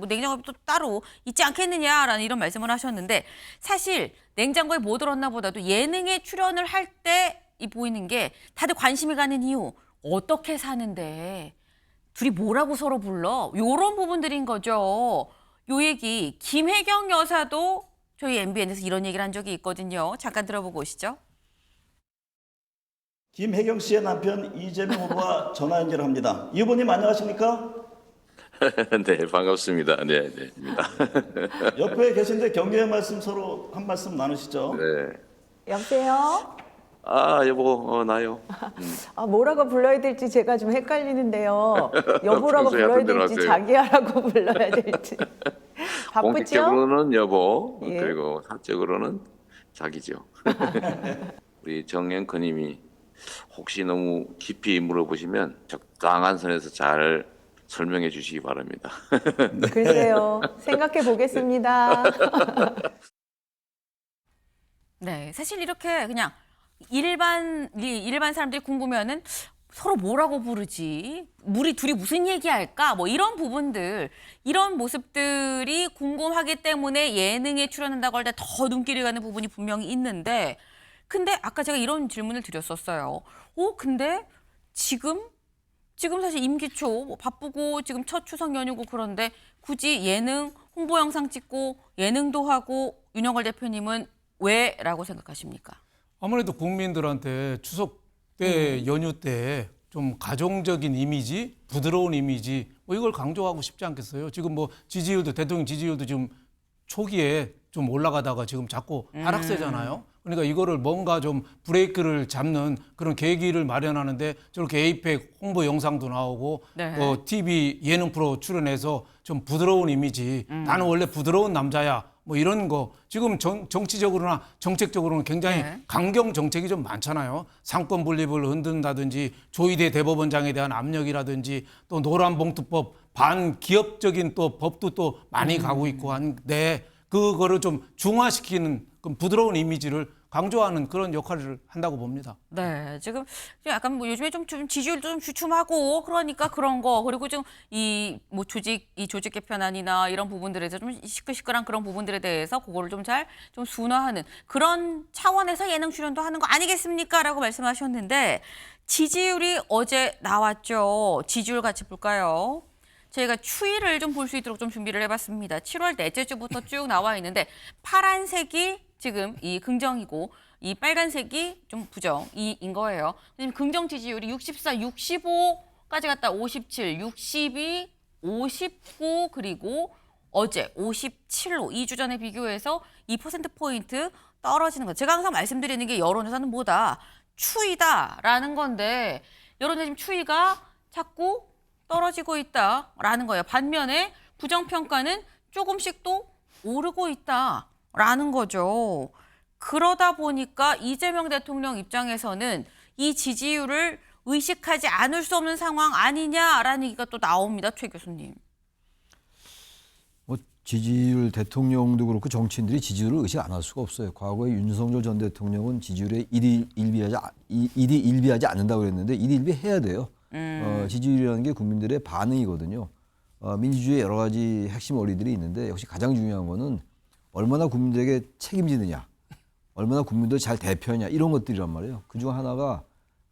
냉장고에 또 따로 있지 않겠느냐라는 이런 말씀을 하셨는데 사실 냉장고에 뭐 들었나 보다도 예능에 출연을 할 때 이 보이는 게 다들 관심이 가는 이유 어떻게 사는데 둘이 뭐라고 서로 불러? 요런 부분들인 거죠. 요 얘기 김혜경 여사도 저희 MBN에서 이런 얘기를 한 적이 있거든요. 잠깐 들어보고 오시죠. 김혜경 씨의 남편 이재명 후보와 전화 연결을 합니다. 이 후보님 안녕하십니까? 네, 반갑습니다. 네, 네. 옆에 계신데 격려의 말씀 서로 한 말씀 나누시죠. 네. 여보세요? 아, 여보, 나요. 아, 뭐라고 불러야 될지 제가 좀 헷갈리는데요. 여보라고 평소에 불러야 하던 대로 될지 하세요. 자기야라고 불러야 될지. 바쁘죠? 공식적으로는 여보, 예. 그리고 사적으로는 자기죠. 우리 정 앵커님이 혹시 너무 깊이 물어보시면 적당한 선에서 잘 설명해 주시기 바랍니다. 글쎄요. 생각해 보겠습니다. 네, 사실 이렇게 그냥 일반 사람들이 궁금해하는 서로 뭐라고 부르지? 둘이 무슨 얘기할까? 뭐 이런 부분들, 이런 모습들이 궁금하기 때문에 예능에 출연한다고 할 때 더 눈길이 가는 부분이 분명히 있는데, 근데 아까 제가 이런 질문을 드렸었어요. 근데 지금 사실 임기 초 뭐 바쁘고 지금 첫 추석 연휴고 그런데 굳이 예능 홍보 영상 찍고 예능도 하고 윤석열 대표님은 왜라고 생각하십니까? 아무래도 국민들한테 추석 때 연휴 때 좀 가정적인 이미지, 부드러운 이미지 뭐 이걸 강조하고 싶지 않겠어요? 지금 뭐 지지율도 대통령 지지율도 지금 초기에 좀 올라가다가 지금 자꾸 하락세잖아요. 그러니까 이거를 뭔가 좀 브레이크를 잡는 그런 계기를 마련하는데 저렇게 에이펙 홍보 영상도 나오고 네. TV 예능 프로 출연해서 좀 부드러운 이미지, 나는 원래 부드러운 남자야. 뭐 이런 거 지금 정치적으로나 정책적으로는 굉장히 네. 강경 정책이 좀 많잖아요. 상권 분립을 흔든다든지 조희대 대법원장에 대한 압력이라든지 또 노란봉투법 반기업적인 또 법도 또 많이 가고 있고 한데 그거를 좀 중화시키는 그 부드러운 이미지를 강조하는 그런 역할을 한다고 봅니다. 네, 지금 약간 뭐 요즘에 좀 지지율도 좀 주춤하고 그러니까 그런 거 그리고 좀 조직 개편안이나 이런 부분들에서 좀 시끌시끌한 그런 부분들에 대해서 그거를 좀 잘 좀 순화하는 그런 차원에서 예능 출연도 하는 거 아니겠습니까?라고 말씀하셨는데 지지율이 어제 나왔죠. 지지율 같이 볼까요? 저희가 추이를 좀 볼 수 있도록 좀 준비를 해봤습니다. 7월 넷째 주부터 쭉 나와 있는데 파란색이 지금 이 긍정이고 이 빨간색이 좀 부정인 거예요. 지금 긍정 지지율이 64, 65까지 갔다 57, 62, 59 그리고 어제 57로 2주 전에 비교해서 2%포인트 떨어지는 거. 제가 항상 말씀드리는 게 여론조사는 뭐다? 추이다라는 건데 여론조사 지금 추이가 자꾸 떨어지고 있다라는 거예요. 반면에 부정평가는 조금씩 또 오르고 있다라는 거죠. 그러다 보니까 이재명 대통령 입장에서는 이 지지율을 의식하지 않을 수 없는 상황 아니냐라는 얘기가 또 나옵니다. 최 교수님. 뭐 지지율 대통령도 그렇고 정치인들이 지지율을 의식 안 할 수가 없어요. 과거에 윤석열 전 대통령은 지지율에 일희일비하지 않는다고 그랬는데 일희일비해야 돼요. 지지율이라는 게 국민들의 반응이거든요. 민주주의의 여러 가지 핵심 원리들이 있는데 역시 가장 중요한 거는 얼마나 국민들에게 책임지느냐, 얼마나 국민들 잘 대표하냐 이런 것들이란 말이에요. 그중 하나가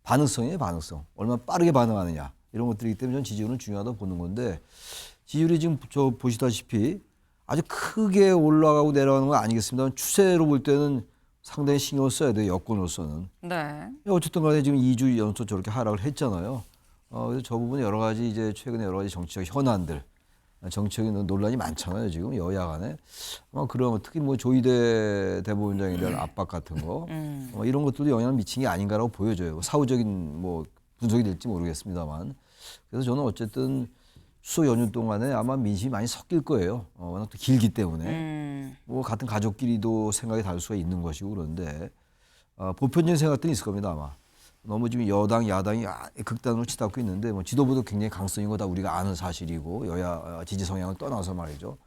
반응성이에요. 반응성. 얼마나 빠르게 반응하느냐 이런 것들이기 때문에 저는 지지율은 중요하다고 보는 건데 지지율이 지금 보시다시피 아주 크게 올라가고 내려가는 건 아니겠습니다만 추세로 볼 때는 상당히 신경을 써야 돼요. 여권으로서는. 네. 어쨌든 간에 지금 2주 연속 저렇게 하락을 했잖아요. 그래서 저 부분은 여러 가지 이제 최근에 여러 가지 정치적 현안들, 정치적인 논란이 많잖아요. 지금 여야 간에. 그런 특히 뭐 조희대 대법원장에 대한 압박 같은 거 이런 것들도 영향을 미친 게 아닌가라고 보여져요. 사후적인 뭐 분석이 될지 모르겠습니다만. 그래서 저는 어쨌든 추석 연휴 동안에 아마 민심이 많이 섞일 거예요. 워낙 또 길기 때문에. 뭐 같은 가족끼리도 생각이 다를 수가 있는 것이고 그런데 보편적인 생각들이 있을 겁니다 아마. 너무 지금 여당, 야당이 극단으로 치닫고 있는데 뭐 지도부도 굉장히 강성인 거 다 우리가 아는 사실이고 여야 지지 성향을 떠나서 말이죠.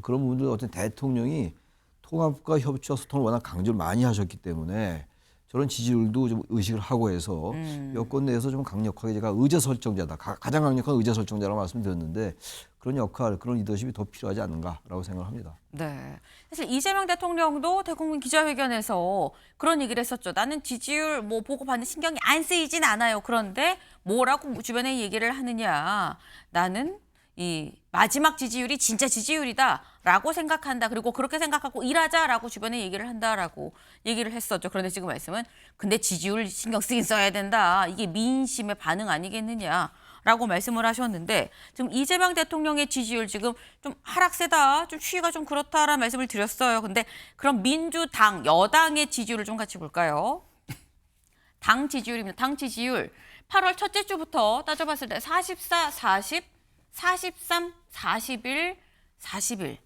그런 부분들 어떤 대통령이 통합과 협치와 소통을 워낙 강조를 많이 하셨기 때문에 저런 지지율도 좀 의식을 하고 해서 여권 내에서 좀 강력하게 제가 의제 설정자다. 가장 강력한 의제 설정자라고 말씀드렸는데 그런 역할, 그런 리더십이 더 필요하지 않는가라고 생각을 합니다. 네. 사실 이재명 대통령도 대국민 기자회견에서 그런 얘기를 했었죠. 나는 지지율 뭐 보고 받는 신경이 안 쓰이진 않아요. 그런데 뭐라고 주변에 얘기를 하느냐. 나는 이 마지막 지지율이 진짜 지지율이다라고 생각한다. 그리고 그렇게 생각하고 일하자라고 주변에 얘기를 한다라고 얘기를 했었죠. 그런데 지금 말씀은 근데 지지율 신경 쓰긴 써야 된다. 이게 민심의 반응 아니겠느냐라고 말씀을 하셨는데 지금 이재명 대통령의 지지율 지금 좀 하락세다. 좀 추이가 좀 그렇다라는 말씀을 드렸어요. 근데 그럼 민주당 여당의 지지율을 좀 같이 볼까요? 당 지지율입니다. 당 지지율 8월 첫째 주부터 따져봤을 때 44, 40, 43, 41, 41.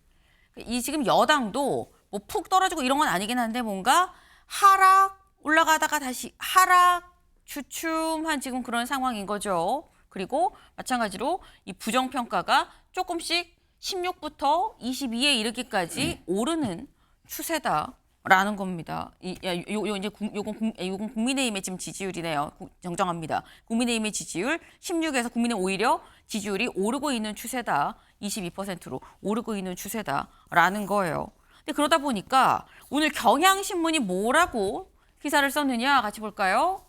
이 지금 여당도 뭐 푹 떨어지고 이런 건 아니긴 한데 뭔가 하락 올라가다가 다시 하락 주춤한 지금 그런 상황인 거죠. 그리고 마찬가지로 이 부정평가가 조금씩 16부터 22에 이르기까지 오르는 추세다라는 겁니다. 요건 국민의힘의 지금 지지율이네요. 정정합니다. 국민의힘의 지지율 16에서 국민의힘 오히려 지지율이 오르고 있는 추세다. 22%로 오르고 있는 추세다라는 거예요. 근데 그러다 보니까 오늘 경향신문이 뭐라고 기사를 썼느냐 같이 볼까요?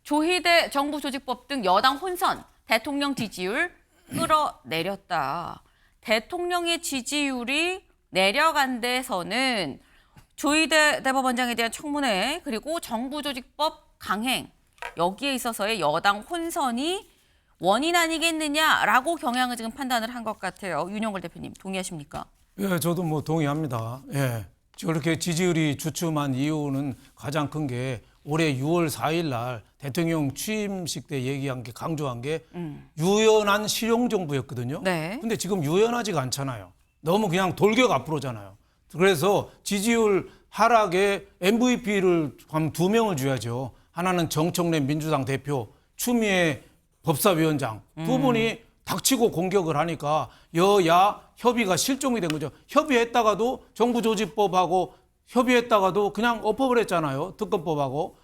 조희대 정부조직법 등 여당 혼선, 대통령 지지율 끌어내렸다. 대통령의 지지율이 내려간 데서는 조희대 대법원장에 대한 청문회 그리고 정부조직법 강행 여기에 있어서의 여당 혼선이 원인 아니겠느냐라고 경향을 지금 판단을 한 것 같아요. 윤영걸 대표님 동의하십니까? 예, 저도 뭐 동의합니다. 예, 저렇게 지지율이 주춤한 이유는 가장 큰 게 올해 6월 4일 날 대통령 취임식 때 얘기한 게 강조한 게 유연한 실용 정부였거든요. 네. 근데 지금 유연하지가 않잖아요. 너무 그냥 돌격 앞으로잖아요. 그래서 지지율 하락에 MVP를 한 2명을 줘야죠. 하나는 정청래 민주당 대표, 추미애 법사위원장 두 분이 닥치고 공격을 하니까 여야 협의가 실종이 된 거죠. 협의했다가도 정부조직법하고 협의했다가도 그냥 엎어버렸잖아요. 특검법하고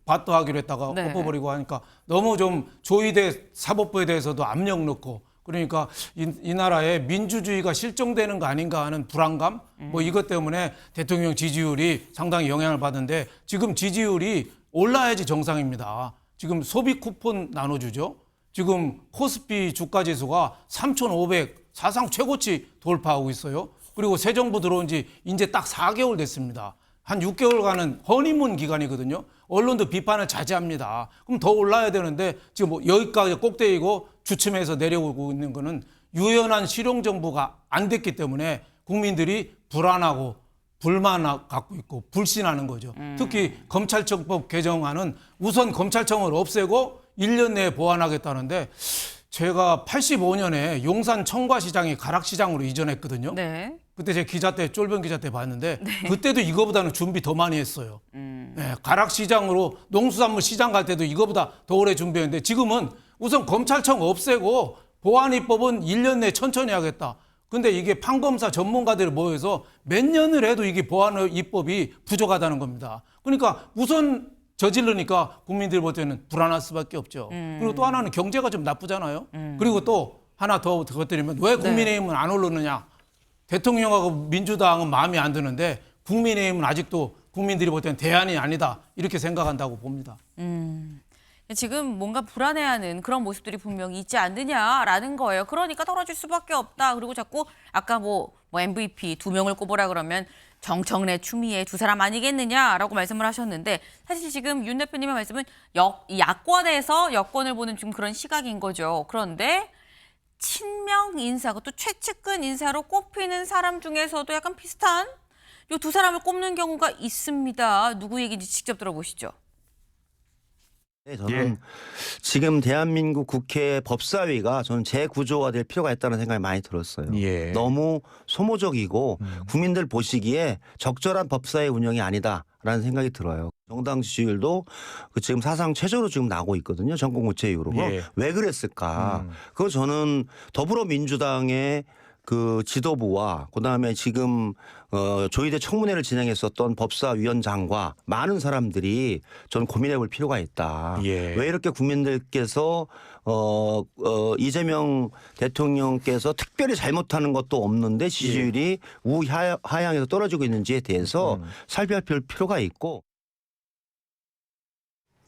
받도하기로 했다가 네. 엎어버리고 하니까 너무 좀 조희대 사법부에 대해서도 압력 넣고 그러니까 이 나라의 민주주의가 실종되는 거 아닌가 하는 불안감 뭐 이것 때문에 대통령 지지율이 상당히 영향을 받는데 지금 지지율이 올라야지 정상입니다. 지금 소비 쿠폰 나눠주죠. 지금 코스피 주가 지수가 3,500 사상 최고치 돌파하고 있어요. 그리고 새 정부 들어온 지 이제 딱 4개월 됐습니다. 한 6개월간은 허니문 기간이거든요. 언론도 비판을 자제합니다. 그럼 더 올라야 되는데 지금 뭐 여기까지 꼭대기고 주춤해서 내려오고 있는 거는 유연한 실용 정부가 안 됐기 때문에 국민들이 불안하고 불만 갖고 있고 불신하는 거죠. 특히 검찰청법 개정안은 우선 검찰청을 없애고 1년 내에 보완하겠다는데 제가 85년에 용산 청과시장이 가락시장으로 이전했거든요. 네. 그때 제 기자 때 쫄병 기자 때 봤는데 그때도 이거보다는 준비 더 많이 했어요. 네, 가락시장으로 농수산물 시장 갈 때도 이거보다 더 오래 준비했는데 지금은 우선 검찰청 없애고 보안입법은 1년 내에 천천히 하겠다. 근데 이게 판검사 전문가들이 모여서 몇 년을 해도 이게 보안입법이 부족하다는 겁니다. 그러니까 우선 저지르니까 국민들 볼 때는 불안할 수밖에 없죠. 그리고 또 하나는 경제가 좀 나쁘잖아요. 그리고 또 하나 더 드리면 왜 국민의힘은 안 오르느냐. 대통령하고 민주당은 마음에 안 드는데 국민의힘은 아직도 국민들이 볼 때는 대안이 아니다. 이렇게 생각한다고 봅니다. 지금 뭔가 불안해하는 그런 모습들이 분명히 있지 않느냐라는 거예요. 그러니까 떨어질 수밖에 없다. 그리고 자꾸 아까 뭐 MVP 2명을 꼽으라 그러면 정청래, 추미애 두 사람 아니겠느냐라고 말씀을 하셨는데 사실 지금 윤 대표님의 말씀은 야권에서 여권을 보는 좀 그런 시각인 거죠. 그런데 친명 인사고 또 최측근 인사로 꼽히는 사람 중에서도 약간 비슷한 이 두 사람을 꼽는 경우가 있습니다. 누구 얘기인지 직접 들어보시죠. 네, 저는 지금 대한민국 국회 법사위가 저는 재구조화될 필요가 있다는 생각이 많이 들었어요. 너무 소모적이고 국민들 보시기에 적절한 법사위 운영이 아니다라는 생각이 들어요. 정당 지지율도 지금 사상 최저로 지금 나오고 있거든요. 전국 교체 이후로. 왜 그랬을까? 그거 저는 더불어민주당의 그 지도부와 그다음에 지금 조희대 청문회를 진행했었던 법사위원장과 많은 사람들이 저는 고민해 볼 필요가 있다. 왜 이렇게 국민들께서 이재명 대통령께서 특별히 잘못하는 것도 없는데 지지율이 우하향에서 떨어지고 있는지에 대해서 살펴볼 필요가 있고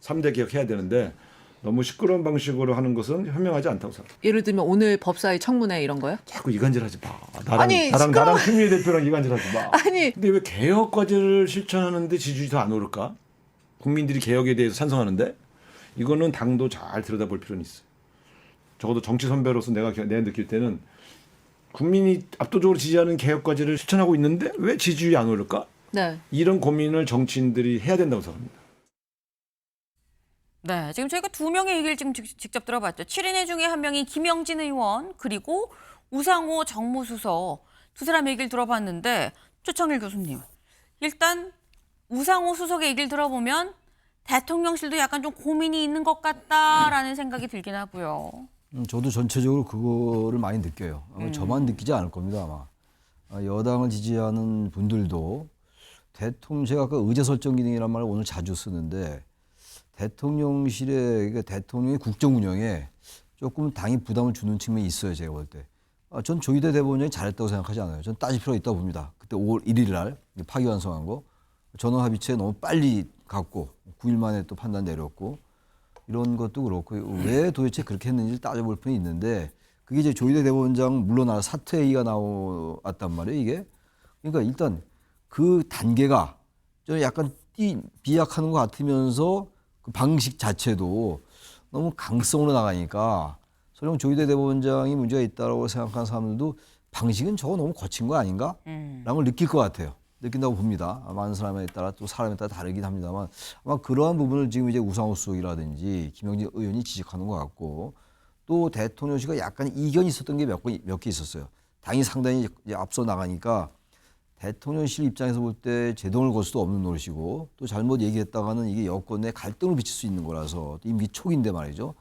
3대 개혁해야 되는데 너무 시끄러운 방식으로 하는 것은 현명하지 않다고 생각합니다. 예를 들면 오늘 법사위 청문회 이런 거요? 자꾸 이간질하지 마. 아니, 나랑 추미애 대표랑 이간질하지 마. 아니. 근데 왜 개혁 과제를 실천하는데 지지율이 더 안 오를까? 국민들이 개혁에 대해서 찬성하는데 이거는 당도 잘 들여다볼 필요는 있어요. 적어도 정치 선배로서 내가 느낄 때는 국민이 압도적으로 지지하는 개혁 과제를 실천하고 있는데 왜 지지율이 안 오를까? 네. 이런 고민을 정치인들이 해야 된다고 생각합니다. 네, 지금 저희가 두 명의 얘기를 지금 직접 들어봤죠. 7인회 중에 한 명이 김영진 의원 그리고 우상호 정무수석 두 사람 얘기를 들어봤는데 최창일 교수님, 일단 우상호 수석의 얘기를 들어보면 대통령실도 약간 좀 고민이 있는 것 같다라는 생각이 들긴 하고요. 저도 전체적으로 그거를 많이 느껴요. 아마 저만 느끼지 않을 겁니다, 아마. 여당을 지지하는 분들도 제가 아까 의제 설정 기능이란 말을 오늘 자주 쓰는데 대통령실에, 그러니까 대통령의 국정 운영에 조금 당이 부담을 주는 측면이 있어요, 제가 볼 때. 전 조희대 대법원장이 잘했다고 생각하지 않아요. 전 따질 필요가 있다고 봅니다. 그때 5월 1일 날 파기환송한 거. 전원 합의체 너무 빨리 갔고 9일 만에 또 판단 내렸고 이런 것도 그렇고 왜 도대체 그렇게 했는지를 따져볼 필요는 있는데 그게 이제 조희대 대법원장 물러나 사퇴 얘기가 나왔단 말이에요, 이게. 그러니까 일단 그 단계가 좀 약간 비약하는 것 같으면서 그 방식 자체도 너무 강성으로 나가니까 설령 조희대 대법원장이 문제가 있다고 생각하는 사람들도 방식은 저거 너무 거친 거 아닌가? 라는 걸 느낄 것 같아요. 느낀다고 봅니다. 많은 사람에 따라 또 사람에 따라 다르긴 합니다만 아마 그러한 부분을 지금 이제 우상호 수석이라든지 김영진 의원이 지적하는 것 같고 또 대통령실과 약간 이견이 있었던 게 몇 개 있었어요. 당이 상당히 이제 앞서 나가니까 대통령실 입장에서 볼 때 제동을 걸 수도 없는 노릇이고 또 잘못 얘기했다가는 이게 여권 내 갈등을 비칠 수 있는 거라서 임기 초기인데 말이죠.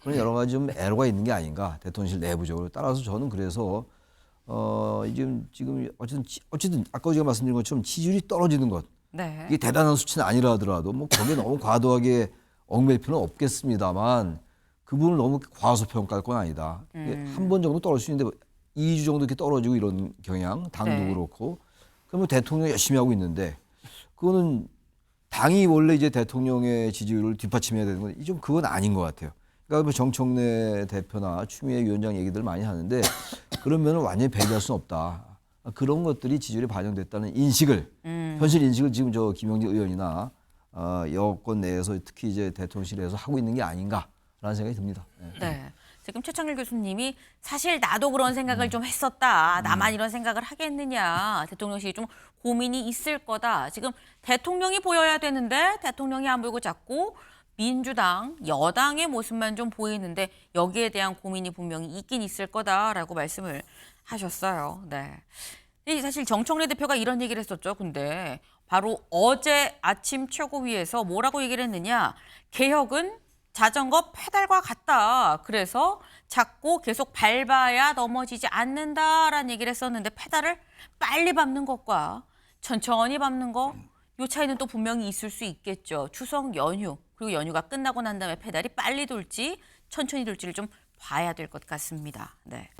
그런 여러 가지 좀 애로가 있는 게 아닌가 대통령실 내부적으로. 따라서 저는 그래서 지금 어쨌든 아까 제가 말씀드린 것처럼 지지율이 떨어지는 것 네. 이게 대단한 수치는 아니라 하더라도 뭐 거기에 너무 과도하게 얽매일 필요는 없겠습니다만 그 부분을 너무 과소평가할 건 아니다. 한 번 정도 떨어질 수 있는데 2주 정도 이렇게 떨어지고 이런 경향 당도 네. 그렇고 그러면 대통령이 열심히 하고 있는데 그거는 당이 원래 이제 대통령의 지지율을 뒷받침해야 되는 건 좀 그건 아닌 것 같아요. 그러니까 뭐 정청래 대표나 추미애 위원장 얘기들 많이 하는데 그러면 완전히 배제할 수는 없다. 그런 것들이 지지율에 반영됐다는 인식을 현실 인식을 지금 저 김영진 의원이나 여권 내에서 특히 이제 대통령실에서 하고 있는 게 아닌가라는 생각이 듭니다. 네. 지금 최창일 교수님이 사실 나도 그런 생각을 좀 했었다. 나만 이런 생각을 하겠느냐. 대통령실이 좀 고민이 있을 거다. 지금 대통령이 보여야 되는데 대통령이 안 보이고 자꾸 민주당, 여당의 모습만 좀 보이는데 여기에 대한 고민이 분명히 있긴 있을 거다라고 말씀을 하셨어요. 네. 사실 정청래 대표가 이런 얘기를 했었죠. 근데 바로 어제 아침 최고위에서 뭐라고 얘기를 했느냐. 개혁은 자전거 페달과 같다. 그래서 잡고 계속 밟아야 넘어지지 않는다라는 얘기를 했었는데 페달을 빨리 밟는 것과 천천히 밟는 거, 요 차이는 또 분명히 있을 수 있겠죠. 추석 연휴, 그리고 연휴가 끝나고 난 다음에 페달이 빨리 돌지 천천히 돌지를 좀 봐야 될 것 같습니다. 네.